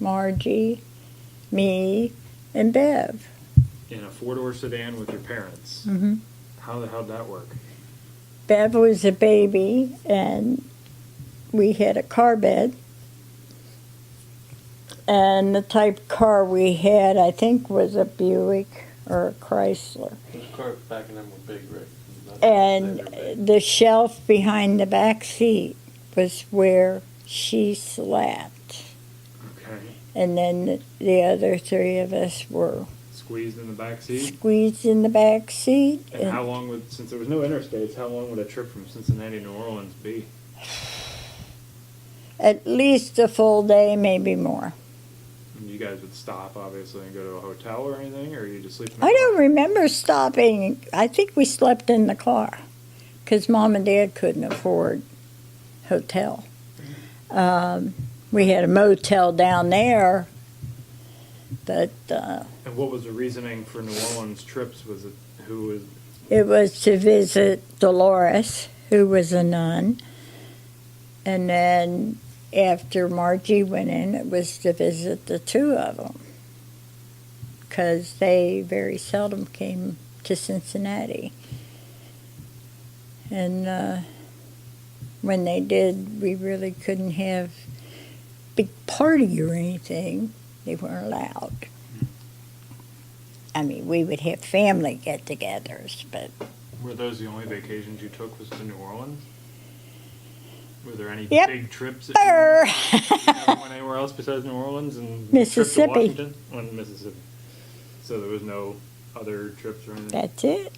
Margie, me, and Bev. In a 4-door sedan with your parents? Mm-hmm. How'd that work? Bev was a baby, and we had a car bed. And the type of car we had, I think, was a Buick or a Chrysler. The cars back in them were big, right? And They're big. the shelf behind the back seat was where she slept. Okay. And then the other three of us were Squeezed in the back seat. squeezed in the back seat. And how long would, since there was no interstates, how long would a trip from Cincinnati to New Orleans be? At least a full day, maybe more. And you guys would stop, obviously, and go to a hotel or anything, or you just sleep in the I car? don't remember stopping. I think we slept in the car because Mom and Dad couldn't afford hotel. We had a motel down there, but And what was the reasoning for New Orleans trips? Was it who was? it was to visit Dolores, who was a nun. And then after Margie went in, it was to visit the two of them because they very seldom came to Cincinnati. And when they did, we really couldn't have big party or anything. They weren't allowed. I mean, we would have family get-togethers, but Were those the only vacations you took? Was to New Orleans? Were there any Yep. big trips? That you Err. never went anywhere else besides New Orleans and Mississippi. Trip to Washington? On Mississippi. So there was no other trips or anything. That's it.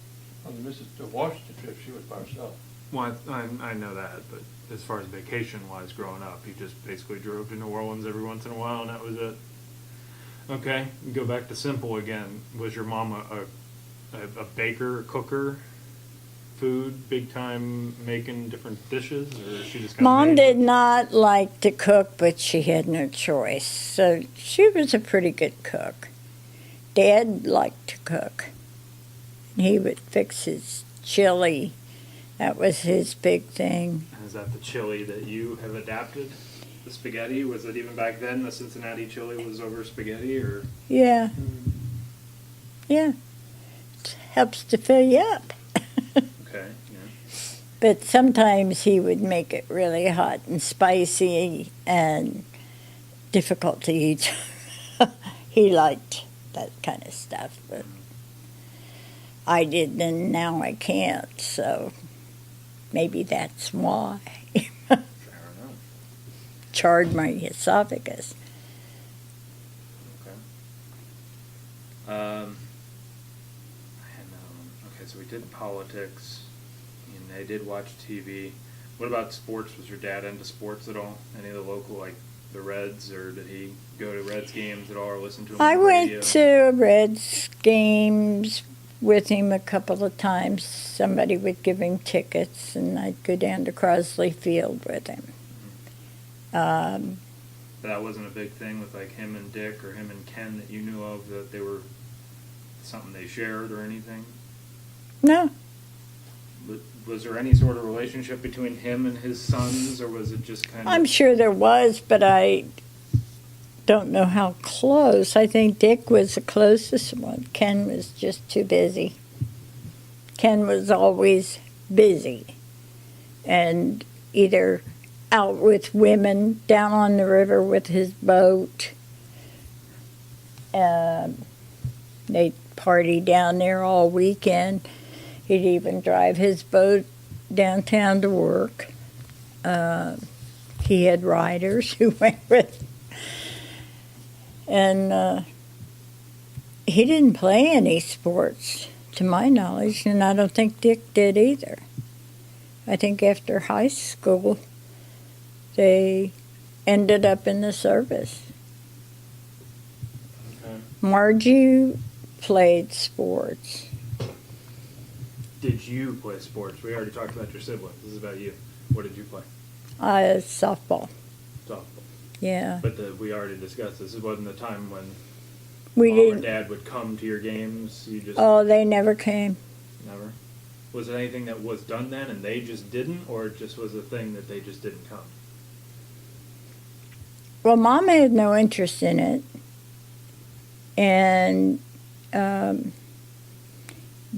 On the Washington trip, she was by herself. Well, I know that, but as far as vacation-wise, growing up, you just basically drove to New Orleans every once in a while, and that was it. Okay, go back to simple again. Was your mom a baker, a cooker, food, big time making different dishes, or she just kind Mom of did not like to cook, but she had no choice. So she was a pretty good cook. Dad liked to cook. He would fix his chili. That was his big thing. Is that the chili that you have adapted? The spaghetti, was it even back then the Cincinnati chili was over spaghetti, or? Yeah. Yeah. It helps to fill you up. Okay, yeah. But sometimes he would make it really hot and spicy and difficult to eat. He liked that kind of stuff, but I didn't, and now I can't, so maybe that's why. Fair enough. Charred my esophagus. Okay. Okay, so we did politics, and they did watch TV. What about sports? Was your dad into sports at all? Any of the local, like the Reds, or did he go to Reds games at all, or listen to them I on the radio? went to Reds games with him a couple of times. Somebody would give him tickets, and I'd go down to Crosley Field with him. That wasn't a big thing with like him and Dick or him and Ken that you knew of, that they were something they shared or anything? No, Was there any sort of relationship between him and his sons, or was it just kind of? I'm sure there was, but I don't know how close. I think Dick was the closest one. Ken was just too busy. Ken was always busy and either out with women down on the river with his boat. They'd party down there all weekend. He'd even drive his boat downtown to work. He had riders who went with him. And he didn't play any sports, to my knowledge, and I don't think Dick did either. I think after high school, they ended up in the service. Okay. Margie played sports. Did you play sports? We already talked about your siblings. This is about you. What did you play? Softball, Softball. yeah. But we already discussed this. It wasn't the time when We Mom or didn't. Dad would come to your games. You just Oh, they never came. never. Was it anything that was done then and they just didn't, or it just was a thing that they just didn't come? Well, Mom had no interest in it, and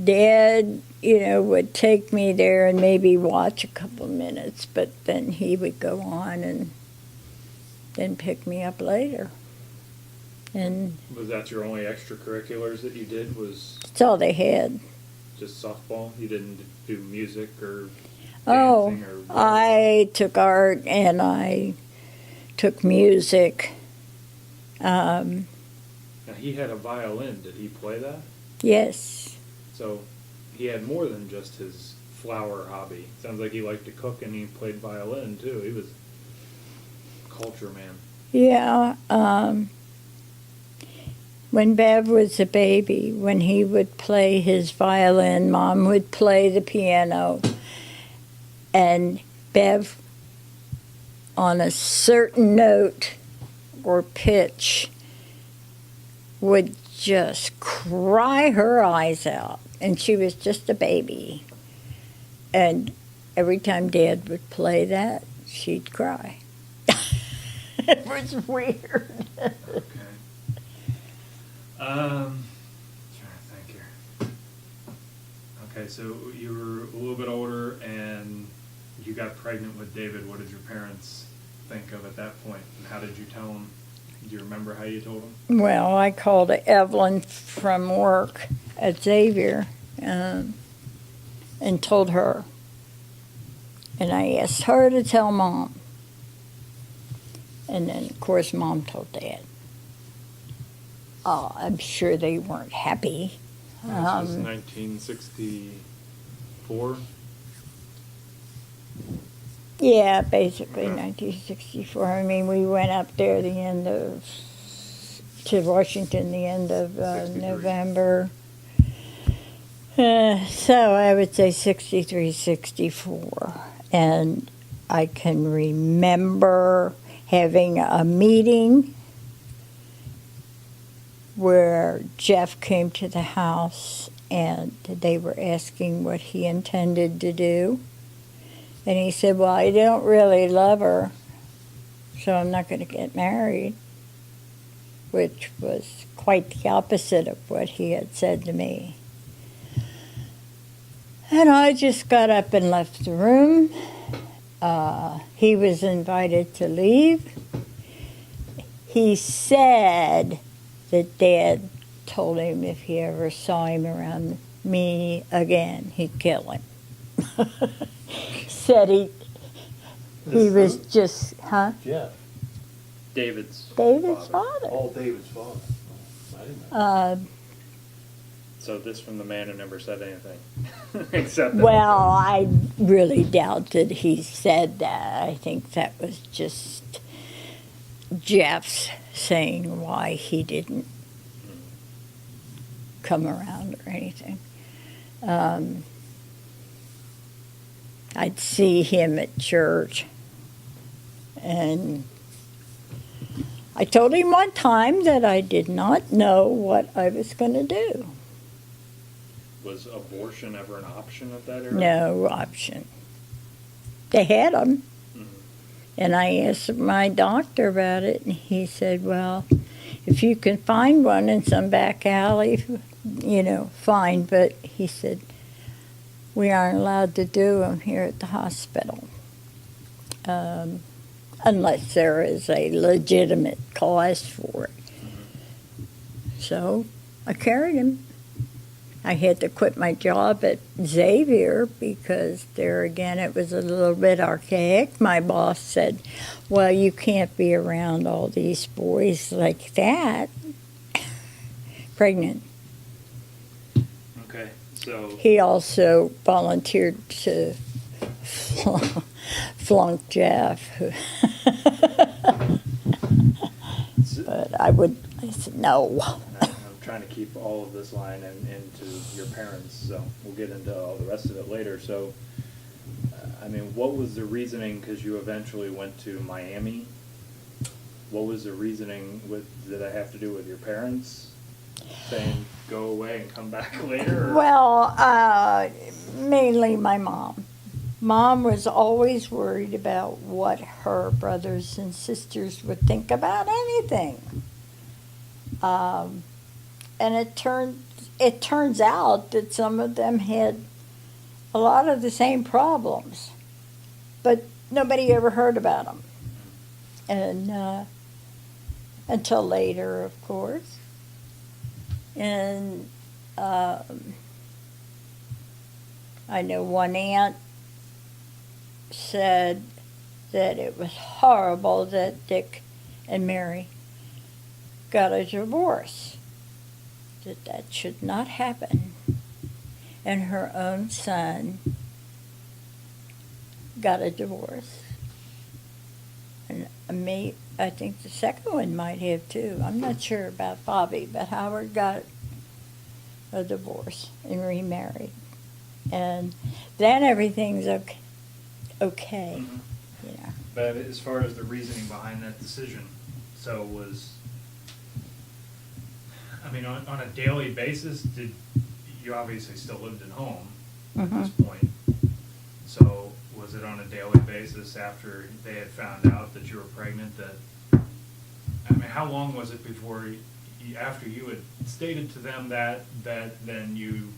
Dad, would take me there and maybe watch a couple minutes, but then he would go on and then pick me up later. And Was that your only extracurriculars that you did? Was that's all they had. just softball? You didn't do music or Oh, dancing or whatever? I took art and I took music. Now, he had a violin. Did he play that? Yes. So he had more than just his flower hobby. Sounds like he liked to cook and he played violin too. He was a culture man. Yeah. When Bev was a baby, when he would play his violin, Mom would play the piano. And Bev, on a certain note or pitch, would just cry her eyes out. And she was just a baby. And every time Dad would play that, she'd cry. It was weird. Okay. Trying to think here. Okay, so you were a little bit older and you got pregnant with David. What did your parents think of at that point? And how did you tell them? Do you remember how you told them? Well, I called Evelyn from work at Xavier and told her. And I asked her to tell Mom. And then, of course, Mom told Dad. I'm sure they weren't happy. This was 1964. Yeah, basically Okay. 1964. I mean, we went up there to Washington the end of 63. November. So I would say 63, 64. And I can remember having a meeting where Jeff came to the house and they were asking what he intended to do. And he said, well, I don't really love her, so I'm not going to get married, which was quite the opposite of what he had said to me. And I just got up and left the room. He was invited to leave. He said that Dad told him if he ever saw him around me again, he'd kill him. Said he was just, huh? Jeff. David's David's father. father. Oh, David's father. Oh, I didn't know. So this from the man who never said anything. Except that. Well, I really doubt that he said that. I think that was just Jeff's saying why he didn't come around or anything. I'd see him at church, and I told him one time that I did not know what I was going to do. Was abortion ever an option at that era? No option. They had them. Mhm. And I asked my doctor about it, and he said, well, if you can find one in some back alley, fine. But he said, we aren't allowed to do them here at the hospital unless there is a legitimate cause for it. So I carried him. I had to quit my job at Xavier because there again it was a little bit archaic. My boss said, well, you can't be around all these boys like that. Pregnant. Okay, so He also volunteered to flunk Jeff. But I said, no. I'm trying to keep all of this line into your parents, so we'll get into all the rest of it later. So, what was the reasoning, because you eventually went to Miami? What was the reasoning, did that have to do with your parents saying go away and come back later? Or? Well, mainly my mom. Mom was always worried about what her brothers and sisters would think about anything. And it turns out that some of them had a lot of the same problems, but nobody ever heard about them. And until later, of course. And I know one aunt said that it was horrible that Dick and Mary got a divorce, that should not happen. And her own son got a divorce. And I think the second one might have too. I'm not sure about Bobby, but Howard got a divorce and remarried. And then everything's okay. Mhm. You know. But as far as the reasoning behind that decision, so was, I mean, on a daily basis, you obviously still lived at home at this Mhm. point. So was it on a daily basis after they had found out that you were pregnant that, I mean, how long was it before, after you had stated to them that then you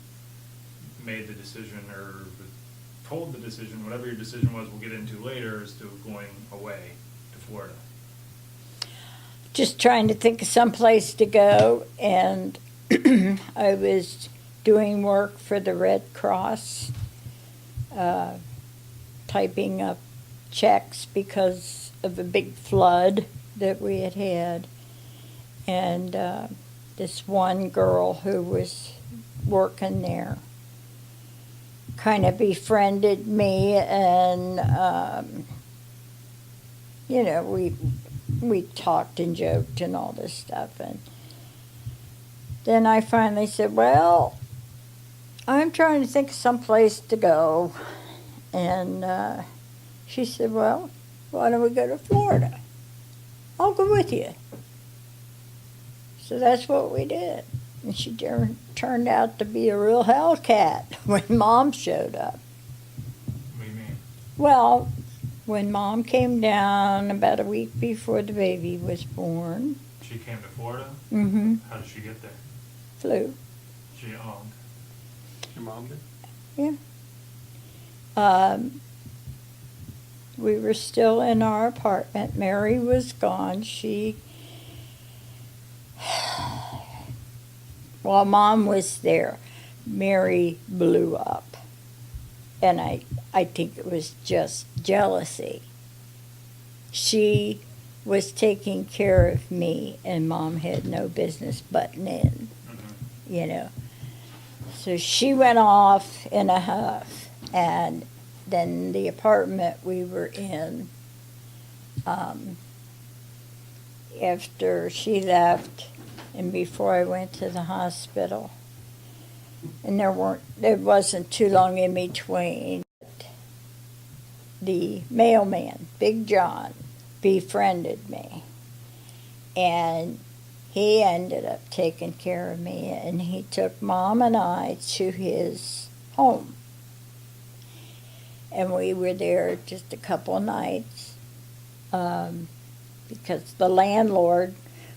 made the decision or told the decision, whatever your decision was, we'll get into later, as to going away to Florida? Just trying to think of some place to go, and I was doing work for the Red Cross, typing up checks because of the big flood that we had had. And this one girl who was working there kind of befriended me, and you know, we talked and joked and all this stuff. And then I finally said, well, I'm trying to think of some place to go. And she said, well, why don't we go to Florida? I'll go with you. So that's what we did. And she turned out to be a real hellcat when Mom showed up. What do you mean? Well, when Mom came down about a week before the baby was born, She came to Florida? mm-hmm, How did she get there? flew. Oh, Your mom did? Yeah. We were still in our apartment. Mary was gone. While Mom was there, Mary blew up. And I think it was just jealousy. She was taking care of me, and Mom had no business butting in, mm-hmm. you know. So she went off in a huff, and then the apartment we were in, after she left and before I went to the hospital, and there wasn't too long in between, the mailman, Big John, befriended me, and he ended up taking care of me, and he took Mom and I to his home. And we were there just a couple of nights, because the landlord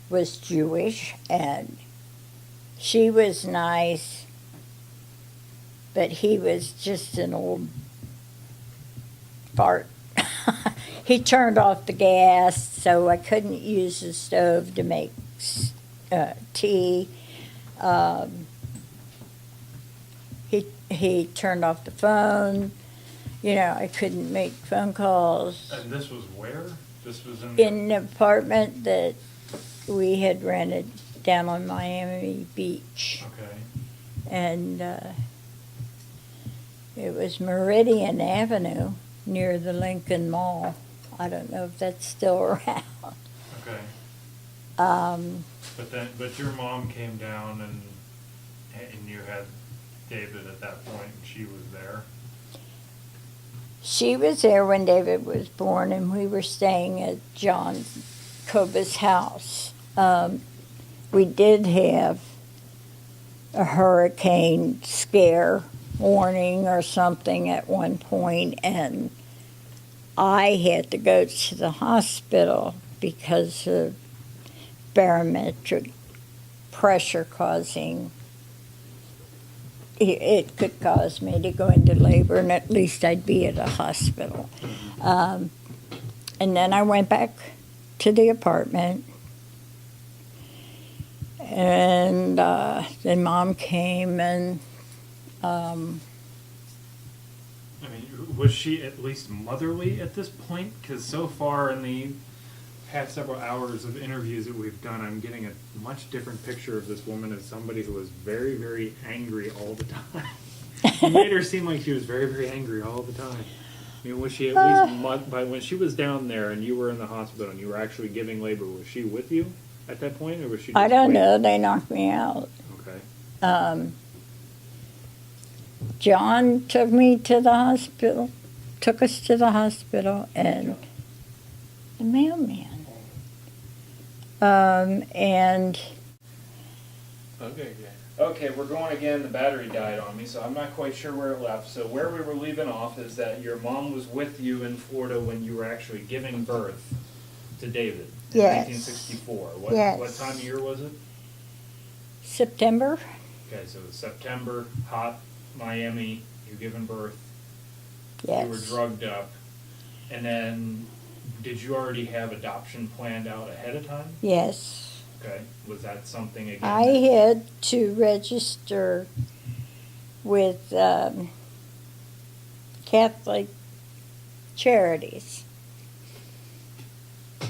was Jewish, and she was nice, but he was just an old fart. He turned off the gas, so I couldn't use the stove to make tea. He turned off the phone. You know, I couldn't make phone calls. And this was where? This was in In the apartment that we had rented down on Miami Beach. Okay. And it was Meridian Avenue near the Lincoln Mall. I don't know if that's still around. Okay. But But your mom came down and you had David at that point, and she was there. she was there when David was born, and we were staying at John Coba's house. We did have a hurricane scare warning or something at one point, and I had to go to the hospital because of barometric pressure causing, it could cause me to go into labor, and at least I'd be at a hospital. And then I went back to the apartment, and then Mom came, and I mean, was she at least motherly at this point? Because so far in the past several hours of interviews that we've done, I'm getting a much different picture of this woman as somebody who was very, very angry all the time. You made her seem like she was very, very angry all the time. I mean, was she at least, by when she was down there and you were in the hospital and you were actually giving labor, was she with you at that point, or was she just I don't waiting? know. They knocked me out. Okay. John took me to the hospital, took us to the hospital, and the mailman. And Okay, we're going again. The battery died on me, so I'm not quite sure where it left. So where we were leaving off is that your mom was with you in Florida when you were actually giving birth to David in Yes. 1964. Yes. What time of year was it? September, Okay, so it was September, hot Miami. You're giving birth. yes. You were drugged up, and then did you already have adoption planned out ahead of time? Yes. Okay, was that something again? I had to register with Catholic Charities.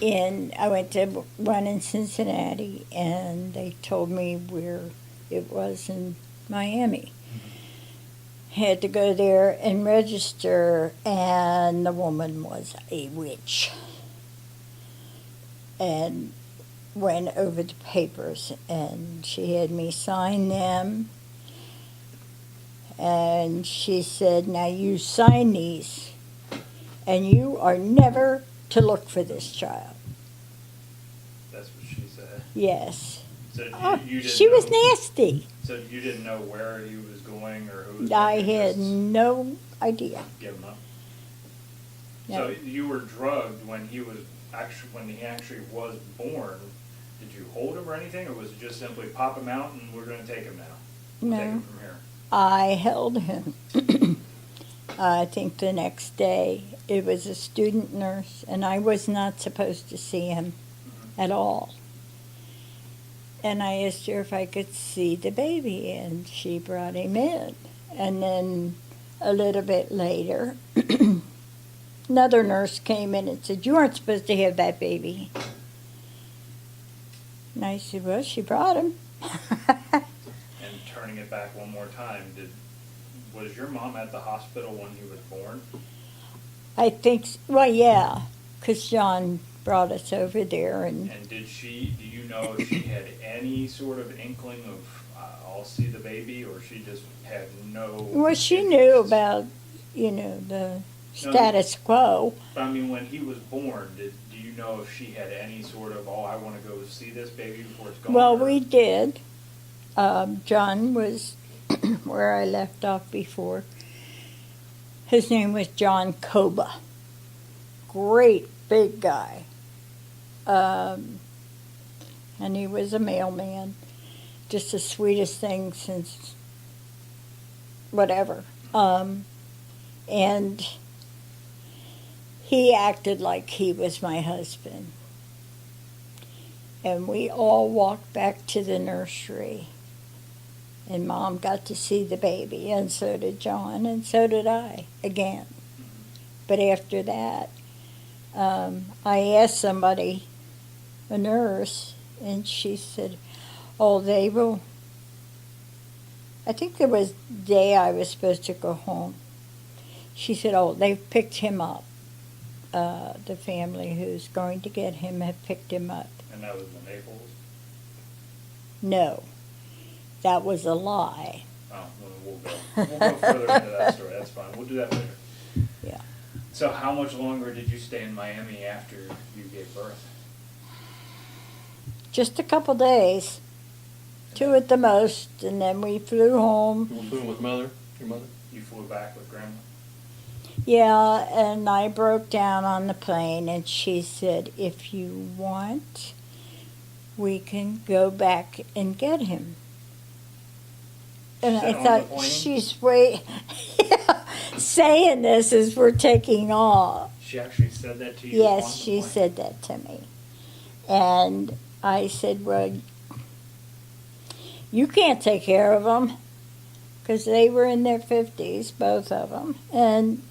I went to one in Cincinnati, and they told me where it was in Miami. Had to go there and register, and the woman was a witch. And went over the papers, and she had me sign them. And she said, now you sign these, and you are never to look for this child. That's what she said. Yes. So Oh, you didn't she was know- nasty. So you didn't know where he was going or who was I going to had just no idea. give him up? No. So you were drugged when he actually was born. Did you hold him or anything, or was it just simply pop him out and we're going to take him now? We'll take No, him from here. I held him. I think the next day it was a student nurse, and I was not supposed to see him at all. And I asked her if I could see the baby, and she brought him in. And then a little bit later, another nurse came in and said, you aren't supposed to have that baby. And I said, well, she brought him. And turning it back one more time, was your mom at the hospital when he was born? I think, well, yeah, because John brought us over there, and And do you know if she had any sort of inkling of, I'll see the baby, or she just had no? well, she knew about, the status quo. But I mean, when he was born, do you know if she had any sort of, I want to go see this baby before it's gone? Well, or- we did. John was where I left off before. His name was John Koba. Great big guy. And he was a mailman. Just the sweetest thing since whatever. And he acted like he was my husband. And we all walked back to the nursery. And Mom got to see the baby, and so did John, and so did I, again. But after that, I asked somebody, a nurse, and she said, they will. I think there was the day I was supposed to go home. She said, they've picked him up. The family who's going to get him have picked him up. And that was in Naples? No, that was a lie. Oh, we'll go further into that story. That's fine. We'll do that later. Yeah. So how much longer did you stay in Miami after you gave birth? Just a couple days, 2 at the most, and then we flew home. You were fooling with your mother? You flew back with Grandma? Yeah, and I broke down on the plane, and she said, if you want, we can go back and get him. And She I said on the thought, plane? she's saying this as we're taking off. She actually said that to you? on Yes, the she plane? said that to me. And I said, well, you can't take care of him, because they were in their 50s, both of them. And,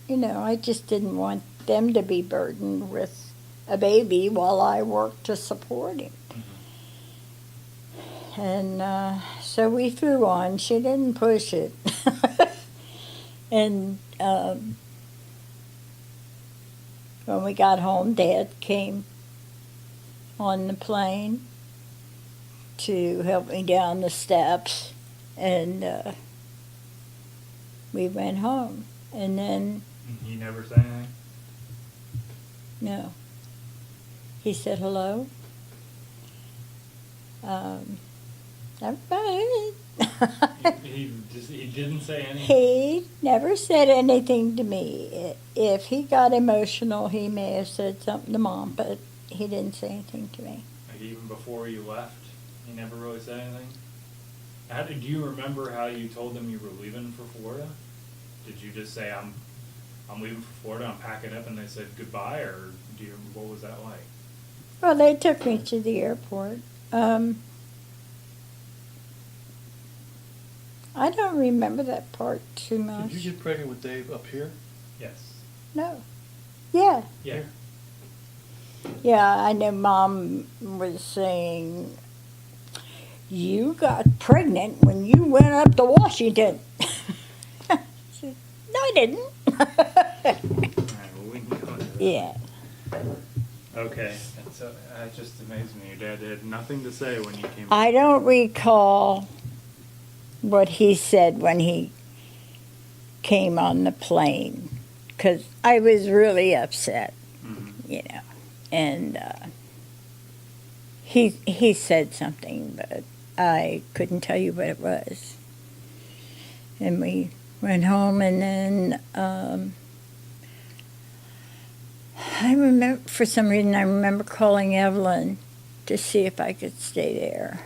I just didn't want them to be burdened with a baby while I worked to support him. And so we flew on. She didn't push it. And when we got home, Dad came on the plane to help me down the steps, and we went home. And then, He never said anything? no, he said hello. That's about it. He didn't say anything? He never said anything to me. If he got emotional, he may have said something to Mom, but he didn't say anything to me. Like even before you left, he never really said anything? Do you remember how you told them you were leaving for Florida? Did you just say, I'm leaving for Florida, I'm packing up, and they said goodbye, or what was that like? Well, they took me to the airport. I don't remember that part too much. Did you get pregnant with Dave up here? Yes. No. Yeah. Yeah. Yeah, I know Mom was saying, you got pregnant when you went up to Washington. I said, no, I didn't. All right, well, we can go into that. Yeah. Okay, so that just amazed me. Your dad had nothing to say when you came. I don't recall what he said when he came on the plane, because I was really upset, Mhm. And he said something, but I couldn't tell you what it was. And we went home, and then I remember, for some reason, I remember calling Evelyn to see if I could stay there,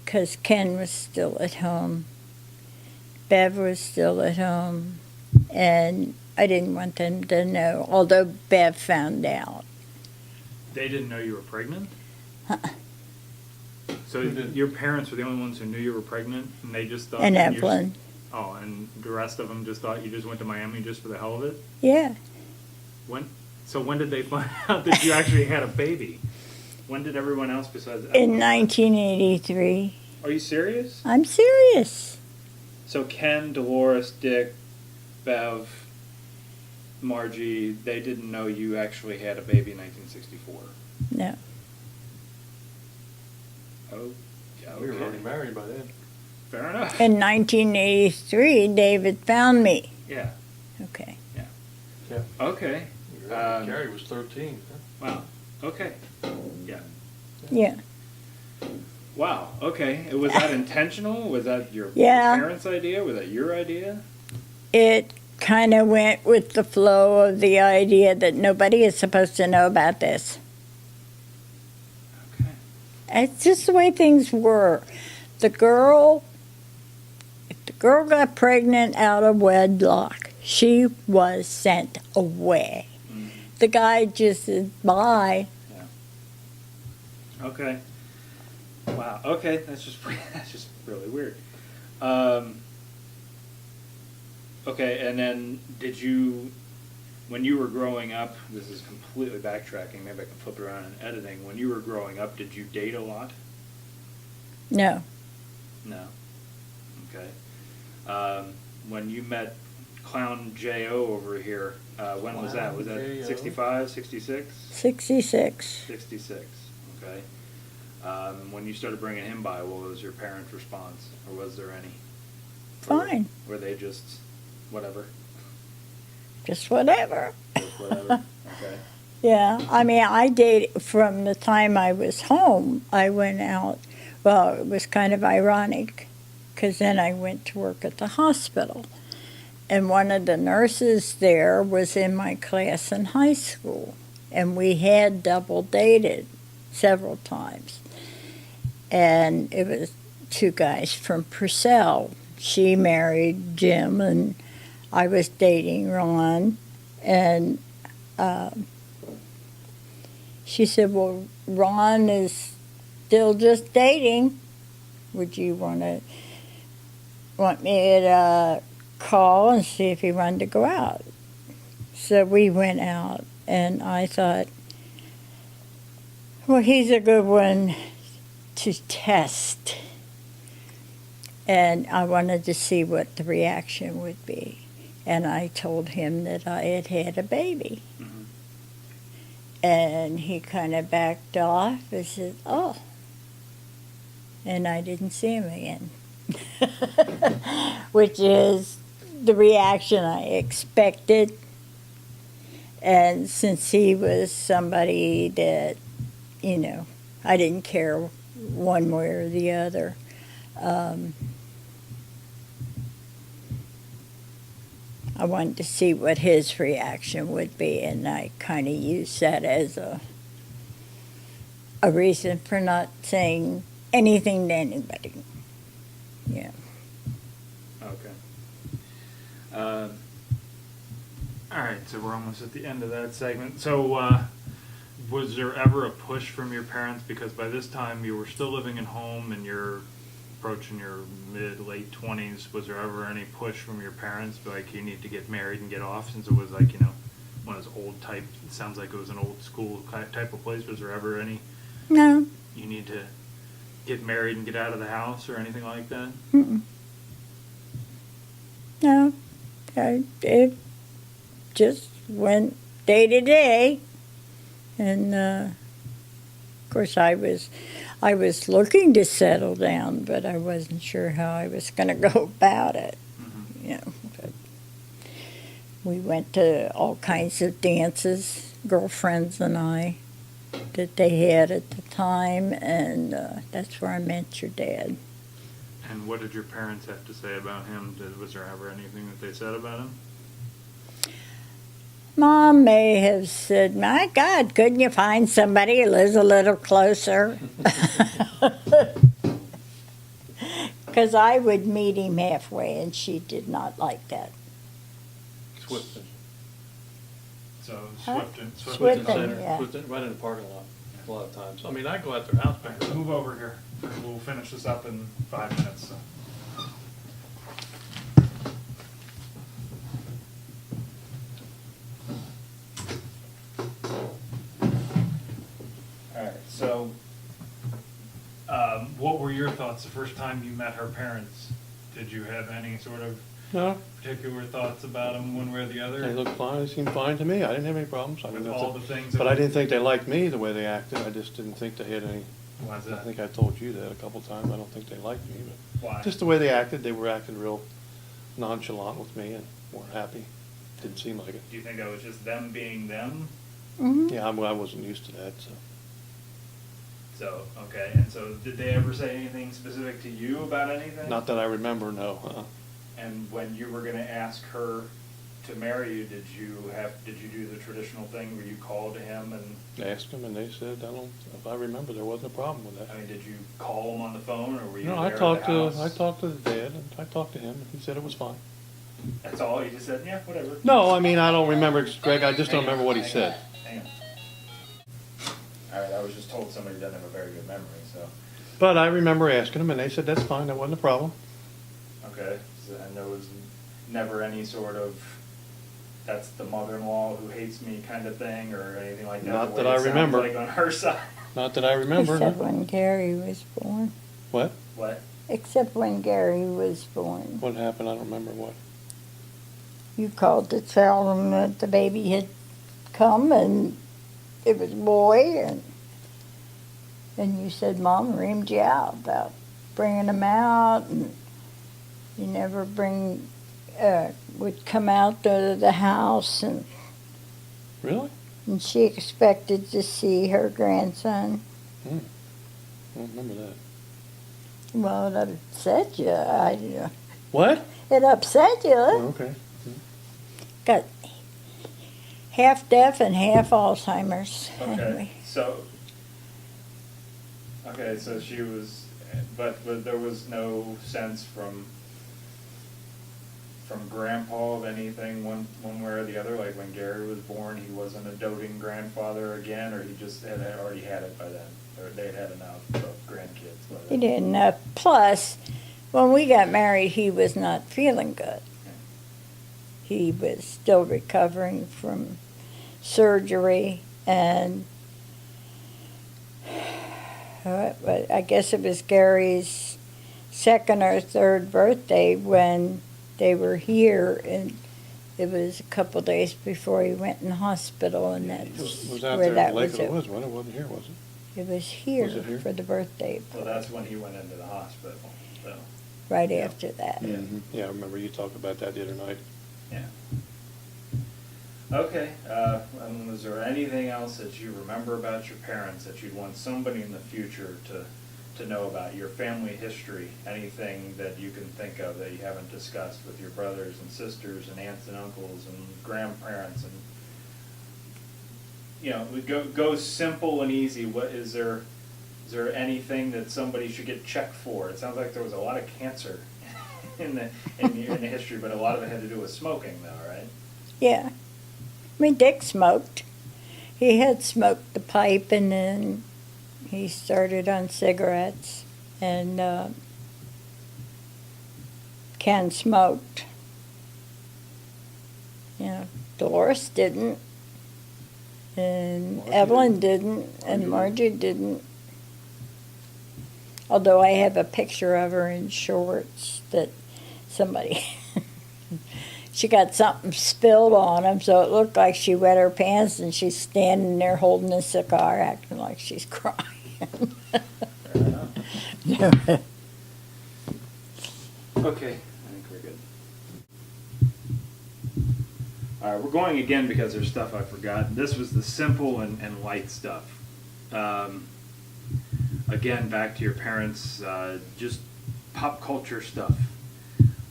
because Ken was still at home. Bev was still at home, and I didn't want them to know, although Bev found out. They didn't know you were pregnant? Uh-uh. So Who did? your parents were the only ones who knew you were pregnant, and they just thought And that you're- Evelyn. Oh, and the rest of them just thought you just went to Miami just for the hell of it? Yeah. When did they find out that you actually had a baby? When did everyone else besides In 1983. Are you serious? I'm serious. So Ken, Dolores, Dick, Bev, Margie, they didn't know you actually had a baby in 1964. No. Oh, yeah, We were already okay. married by then. Fair enough. In 1983, David found me. Yeah. Okay. Yeah. Okay. Carrie was 13. Wow. Okay. Yeah. Yeah. Wow. Okay. Was that intentional? Was that your Yeah. parents' idea? Was that your idea? It kind of went with the flow of the idea that nobody is supposed to know about this. Okay. It's just the way things were. If the girl got pregnant out of wedlock, she was sent away. Mm. The guy just said, bye. Okay. Wow. Okay. That's just really weird. Okay. And then when you were growing up, this is completely backtracking. Maybe I can flip it around in editing. When you were growing up, did you date a lot? No. No. Okay. When you met Clown J.O. over here, when was that? Was that J.O.? 65, 66? 66. 66. Okay. When you started bringing him by, what was your parents' response? Or was there any? Fine. Were they just whatever? Just whatever. Just whatever? Okay. Yeah, I mean, I dated from the time I was home. I went out. Well, it was kind of ironic because then I went to work at the hospital. And one of the nurses there was in my class in high school. And we had double dated several times. And it was two guys from Purcell. She married Jim, and I was dating Ron. And she said, well, Ron is still just dating. Would you want to want me to call and see if he wanted to go out. So we went out, and I thought, well, he's a good one to test. And I wanted to see what the reaction would be. And I told him that I had had a baby. Mhm. And he kind of backed off and said, oh. And I didn't see him again. Which is the reaction I expected. And since he was somebody that, you know, I didn't care one way or the other. I wanted to see what his reaction would be, and I kind of used that as a reason for not saying anything to anybody. Yeah. Okay. All right, so we're almost at the end of that segment. So, was there ever a push from your parents? Because by this time you were still living at home and you're approaching your late 20s. Was there ever any push from your parents, like you need to get married and get off, since it was like, you know, one of those old type, it sounds like it was an old school type of place. Was there ever any, No. you need to get married and get out of the house or anything like that? Mm-mm. No. It just went day to day. And, of course, I was looking to settle down, but I wasn't sure how I was going to go about it. Mm-hmm. You know, but we went to all kinds of dances, girlfriends and I, that they had at the time, and that's where I met your dad. And what did your parents have to say about him? Was there ever anything that they said about him? Mom may have said, my God, couldn't you find somebody who lives a little closer? Because I would meet him halfway, and she did not like that. Swifton. So Huh? Swifton. Swifton. Center, yeah. Swifton, right in the parking lot, a lot of times. I mean, I go out their house back there. Move over here. We'll finish this up in 5 minutes. So. All right. So, what were your thoughts the first time you met her parents? Did you have any sort of No, particular thoughts about them, one way or the other? they looked fine, they seemed fine to me, I didn't have any problems. I With mean, all the things. but I didn't think they liked me the way they acted, I just didn't think they had any, Why is I that? think I told you that a couple times, I don't think they liked me, but Why? just the way they acted, they were acting real nonchalant with me and weren't happy, didn't seem like it. Do you think that was just them being them? Mm-hmm. Yeah, I wasn't used to that, so. So, okay, and so did they ever say anything specific to you about anything? Not that I remember, no. And when you were gonna ask her to marry you, did you do the traditional thing where you called him and, Asked them and they said, if I remember, there wasn't a problem with I that. mean, did you call him on the phone or were you No, there I at talked the house? to the dad, and I talked to him, and he said it was fine. That's all? He just said, yeah, whatever. No, I mean, I don't remember, Greg, I just don't remember what he Hang on, said. hang on. All right, I was just told somebody doesn't have a very good memory, so, But I remember asking them, and they said, that's fine, that wasn't a problem. okay. So, and there was never any sort of, that's the mother-in-law who hates me kind of thing or anything like that? Not the way that I it sounds remember. Like on her side? Not that I remember. Except no. when Gary was born. What? What? Except when Gary was born. What happened? I don't remember what. You called to tell him that the baby had come and it was a boy, and you said Mom reamed you out about bringing him out, and you never would come out to the house, and Really? she expected to see her grandson. I don't remember that. Well, it upset you. What? It upset you. Oh, okay. Got half deaf and half Alzheimer's. Okay, Anyway. so she was, but there was no sense from Grandpa of anything one way or the other, like when Gary was born, he wasn't a doting grandfather again, or he just had already had it by then, or they had enough of grandkids by He then? didn't. Plus, When we got married, he was not feeling good. He was still recovering from surgery, and I guess it was Gary's second or third birthday when they were here, and it was a couple days before he went in the hospital, and that's Was out where there that at Lake was of the it. Woods, when it wasn't here, was it? It was here, Was it here? for the birthday, Well, that's when he went into the hospital, so, right yeah. after that. Yeah. Yeah, I remember you talked about that the other night. yeah. Okay, was there anything else that you remember about your parents that you'd want somebody in the future to know about? Your family history, anything that you can think of that you haven't discussed with your brothers and sisters and aunts and uncles and grandparents, and, you know, we go simple and easy. What is there anything that somebody should get checked for? It sounds like there was a lot of cancer in the history, but a lot of it had to do with smoking, though, right? Yeah. I mean, Dick smoked. He had smoked the pipe, and then he started on cigarettes, and Ken smoked. You know, Dolores didn't, and Margie Evelyn didn't. didn't, and Margie didn't. Although I have a picture of her in shorts that somebody, she got something spilled on them, so it looked like she wet her pants, and she's standing there holding a cigar, acting like she's crying. Fair enough. Okay, I think we're good. All right, we're going again because there's stuff I forgot. This was the simple and light stuff. Again, back to your parents, just pop culture stuff.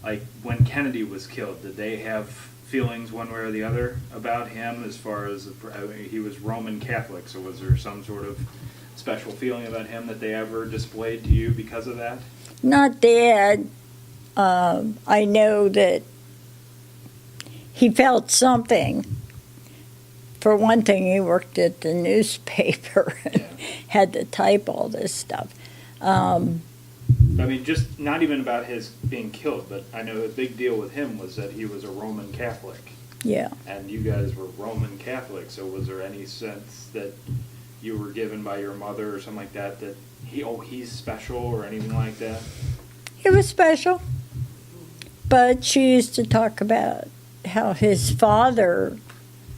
Like when Kennedy was killed, did they have feelings one way or the other about him as far as, I mean, he was Roman Catholic, so was there some sort of special feeling about him that they ever displayed to you because of that? Not Dad. I know that he felt something. For one thing, he worked at the newspaper and Yeah. had to type all this stuff. I mean, just not even about his being killed, but I know a big deal with him was that he was a Roman Catholic, Yeah. and you guys were Roman Catholic. So was there any sense that you were given by your mother or something like that, that he's special or anything like that? It was special. But she used to talk about how his father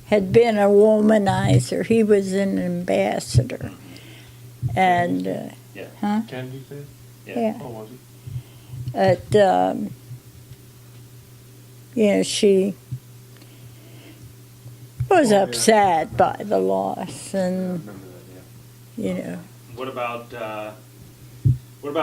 had been a womanizer. He was an ambassador. And, Yeah. huh? Kennedy said? Yeah. Oh, was he? You know, she was Oh, yeah. upset by the loss, I and, remember that, you know. What about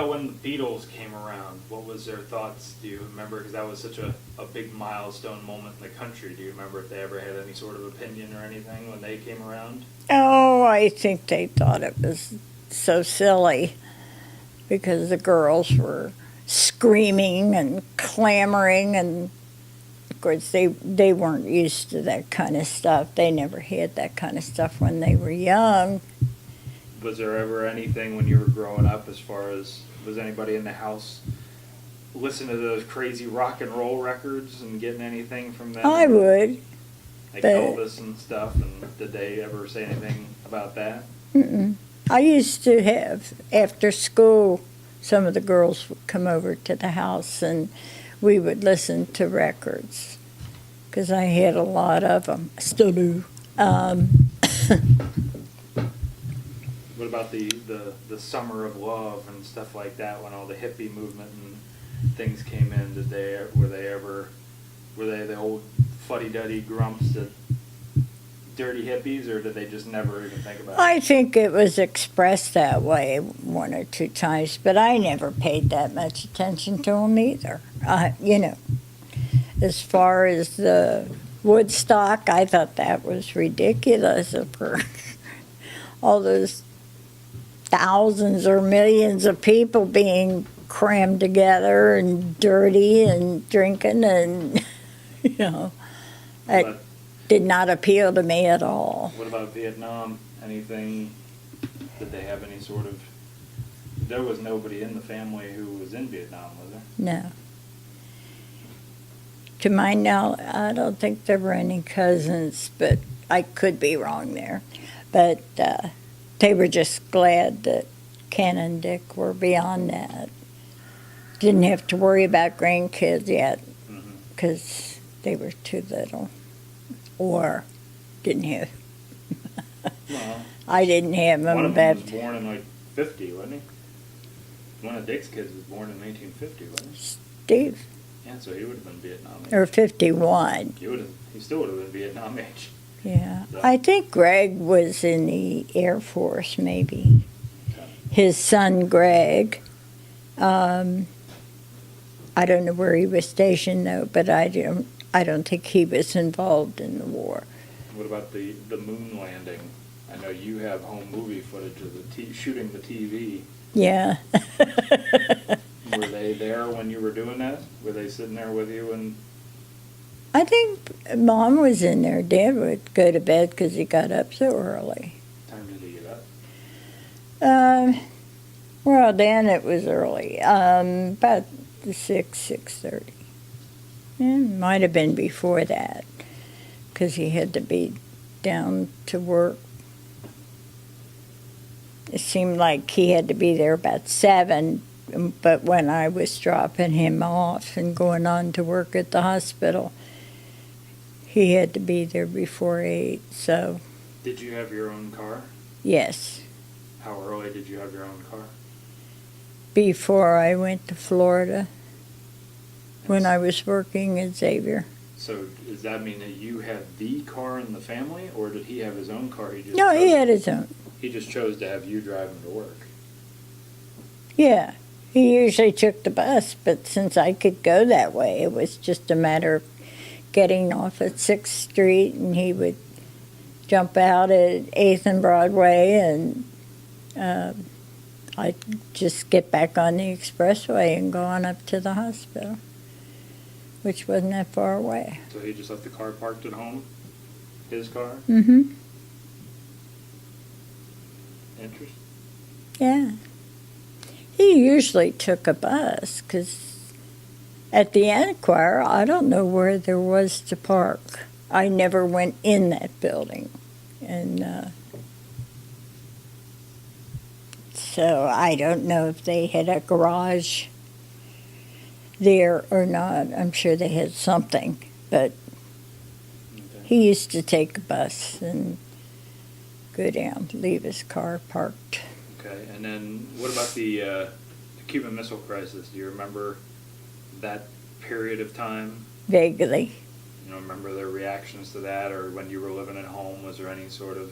when the Beatles came around? What was their thoughts? Do you remember? Because that was such a big milestone moment in the country. Do you remember if they ever had any sort of opinion or anything when they came around? Oh, I think they thought it was so silly because the girls were screaming and clamoring, and of course they weren't used to that kind of stuff. They never had that kind of stuff when they were young. Was there ever anything when you were growing up as far as, was anybody in the house listening to those crazy rock and roll records and getting anything from them? I would. Like but- Elvis and stuff, and did they ever say anything about that? Mm-mm. I used to have, after school, some of the girls would come over to the house and we would listen to records because I had a lot of them. I still do. What about the summer of love and stuff like that when all the hippie movement and things came in? Were they the old fuddy-duddy grumps, that dirty hippies, or did they just never even think about it? I think it was expressed that way one or two times, but I never paid that much attention to them either. You know, as far as the Woodstock, I thought that was ridiculous of her. All those thousands or millions of people being crammed together and dirty and drinking, and you know, it But did not appeal to me at all. what about Vietnam? Anything? Did they have any sort of there was nobody in the family who was in Vietnam, was there? No. To my knowledge, I don't think there were any cousins, but I could be wrong there. But they were just glad that Ken and Dick were beyond that. Didn't have to worry about grandkids yet Mm-hmm. because they were too little, or didn't have. Well, I didn't have one them, of them was but born in like 50, wasn't he? One of Dick's kids was born in 1950, wasn't he? Steve, Yeah, so he would have been Vietnam age. or 51. He still would have been Vietnam age. Yeah, So- I think Greg was in the Air Force, maybe. His son Greg. I don't know where he was stationed though, but I don't think he was involved in the war. What about the moon landing? I know you have home movie footage of the shooting the TV. Yeah. Were they there when you were doing that? Were they sitting there with you and? I think Mom was in there. Dad would go to bed because he got up so early. What time did he get up? Well, then it was early, about 6:30. Yeah, might have been before that, because he had to be down to work. It seemed like he had to be there about 7, but when I was dropping him off and going on to work at the hospital, he had to be there before 8, so Did you have your own car? yes. How early did you have your own car? Before I went to Florida, when I was working at Xavier. So does that mean that you had the car in the family, or did he have his own car? No, he had his own. He just chose to have you drive him to work. Yeah, he usually took the bus, but since I could go that way, it was just a matter of getting off at 6th Street, and he would jump out at 8th and Broadway, and I'd just get back on the expressway and go on up to the hospital, which wasn't that far away. So he just left the car parked at home? His car? Mm-hmm. Interesting. Yeah. He usually took a bus, because at the Antiquaire, I don't know where there was to park. I never went in that building. And so I don't know if they had a garage there or not. I'm sure they had something, but Okay. he used to take a bus and go down, leave his car parked. Okay, and then what about the Cuban Missile Crisis? Do you remember that period of time? Vaguely. You know, remember their reactions to that, or when you were living at home, was there any sort of?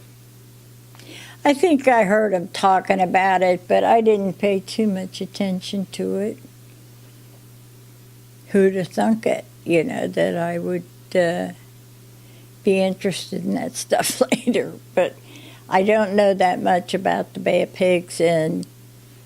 I think I heard him talking about it, but I didn't pay too much attention to it. Who'd have thunk it, that I would be interested in that stuff later. But I don't know that much about the Bay of Pigs and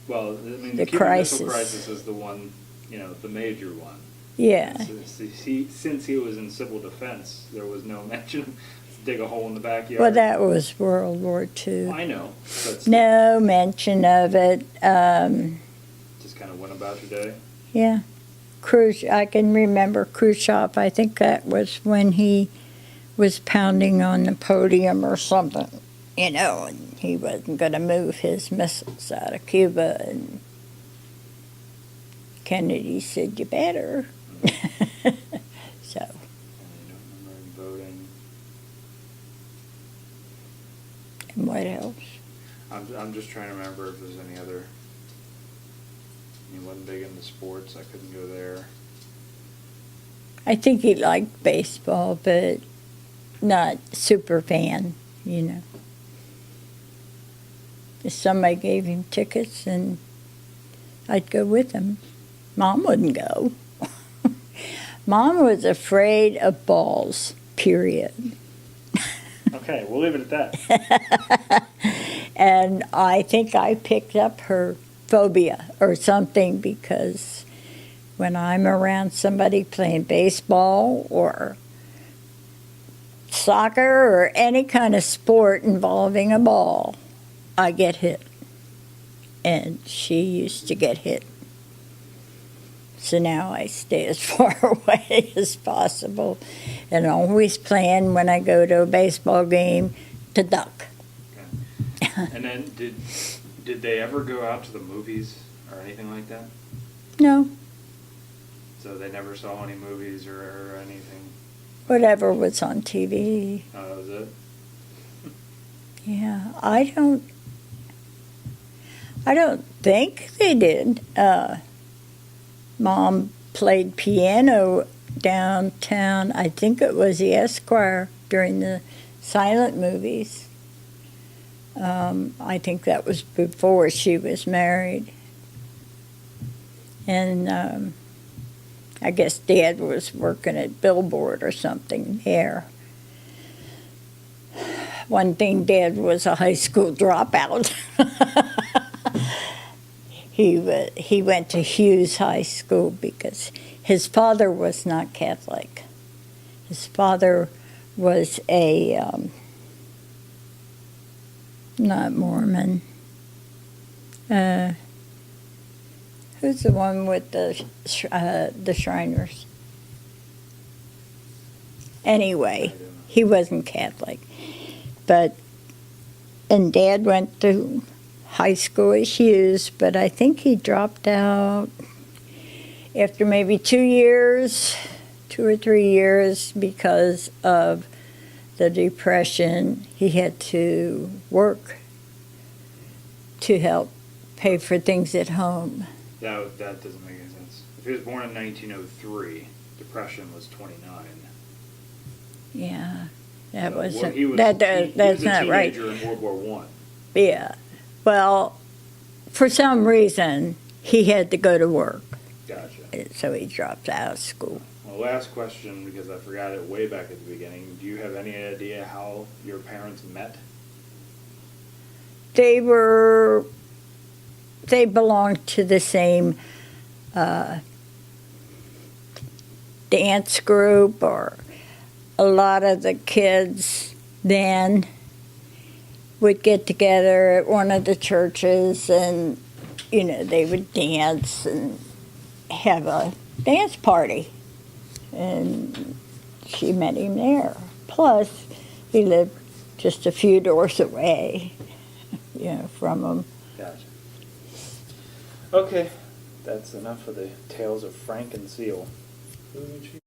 Well, I mean, The the Cuban crisis. Missile Crisis is the one, the major one. yeah. Since he was in civil defense, there was no mention of dig a hole in the backyard. Well, that was World War II. I know, but No mention of it. just kind of went about your day. Yeah. I can remember Khrushchev. I think that was when he was pounding on the podium or something, and he wasn't going to move his missiles out of Cuba. And Kennedy said, "You better." So, And you don't remember him voting. and what else? I'm just trying to remember if there's any other. He wasn't big into sports. I couldn't go there. I think he liked baseball, but not super fan, If somebody gave him tickets, and I'd go with him. Mom wouldn't go. Mom was afraid of balls, period. Okay, we'll leave it at that. And I think I picked up her phobia or something, because when I'm around somebody playing baseball or soccer or any kind of sport involving a ball, I get hit. and she used to get hit. So now I stay as far away as possible and always plan when I go to a baseball game to duck. And then did they ever go out to the movies or anything like that? No, So they never saw any movies or anything? whatever was on TV. Oh, that was it? Yeah, I don't think they did. Mom played piano downtown. I think it was the Esquire during the silent movies. I think that was before she was married. And I guess Dad was working at Billboard or something there. One thing, Dad was a high school dropout. He went to Hughes High School because his father was not Catholic. His father was a not Mormon. Who's the one with the Shriners? Anyway, he wasn't Catholic. And Dad went to high school at Hughes, but I think he dropped out after maybe 2 years, 2 or 3 years, because of the Depression. He had to work to help pay for things at home. That doesn't make any sense. If he was born in 1903, Depression was 29. Yeah, that So, wasn't, well, he was that's not right. He was a teenager in World War I. Yeah, well, for some reason, he had to go to work, Gotcha. so he dropped out of school. Well, last question, because I forgot it way back at the beginning. Do you have any idea how your parents met? They belonged to the same dance group, or a lot of the kids then would get together at one of the churches, and they would dance and have a dance party, and she met him there. Plus he lived just a few doors away from him. Gotcha. Okay, that's enough of the tales of Frank and Seal.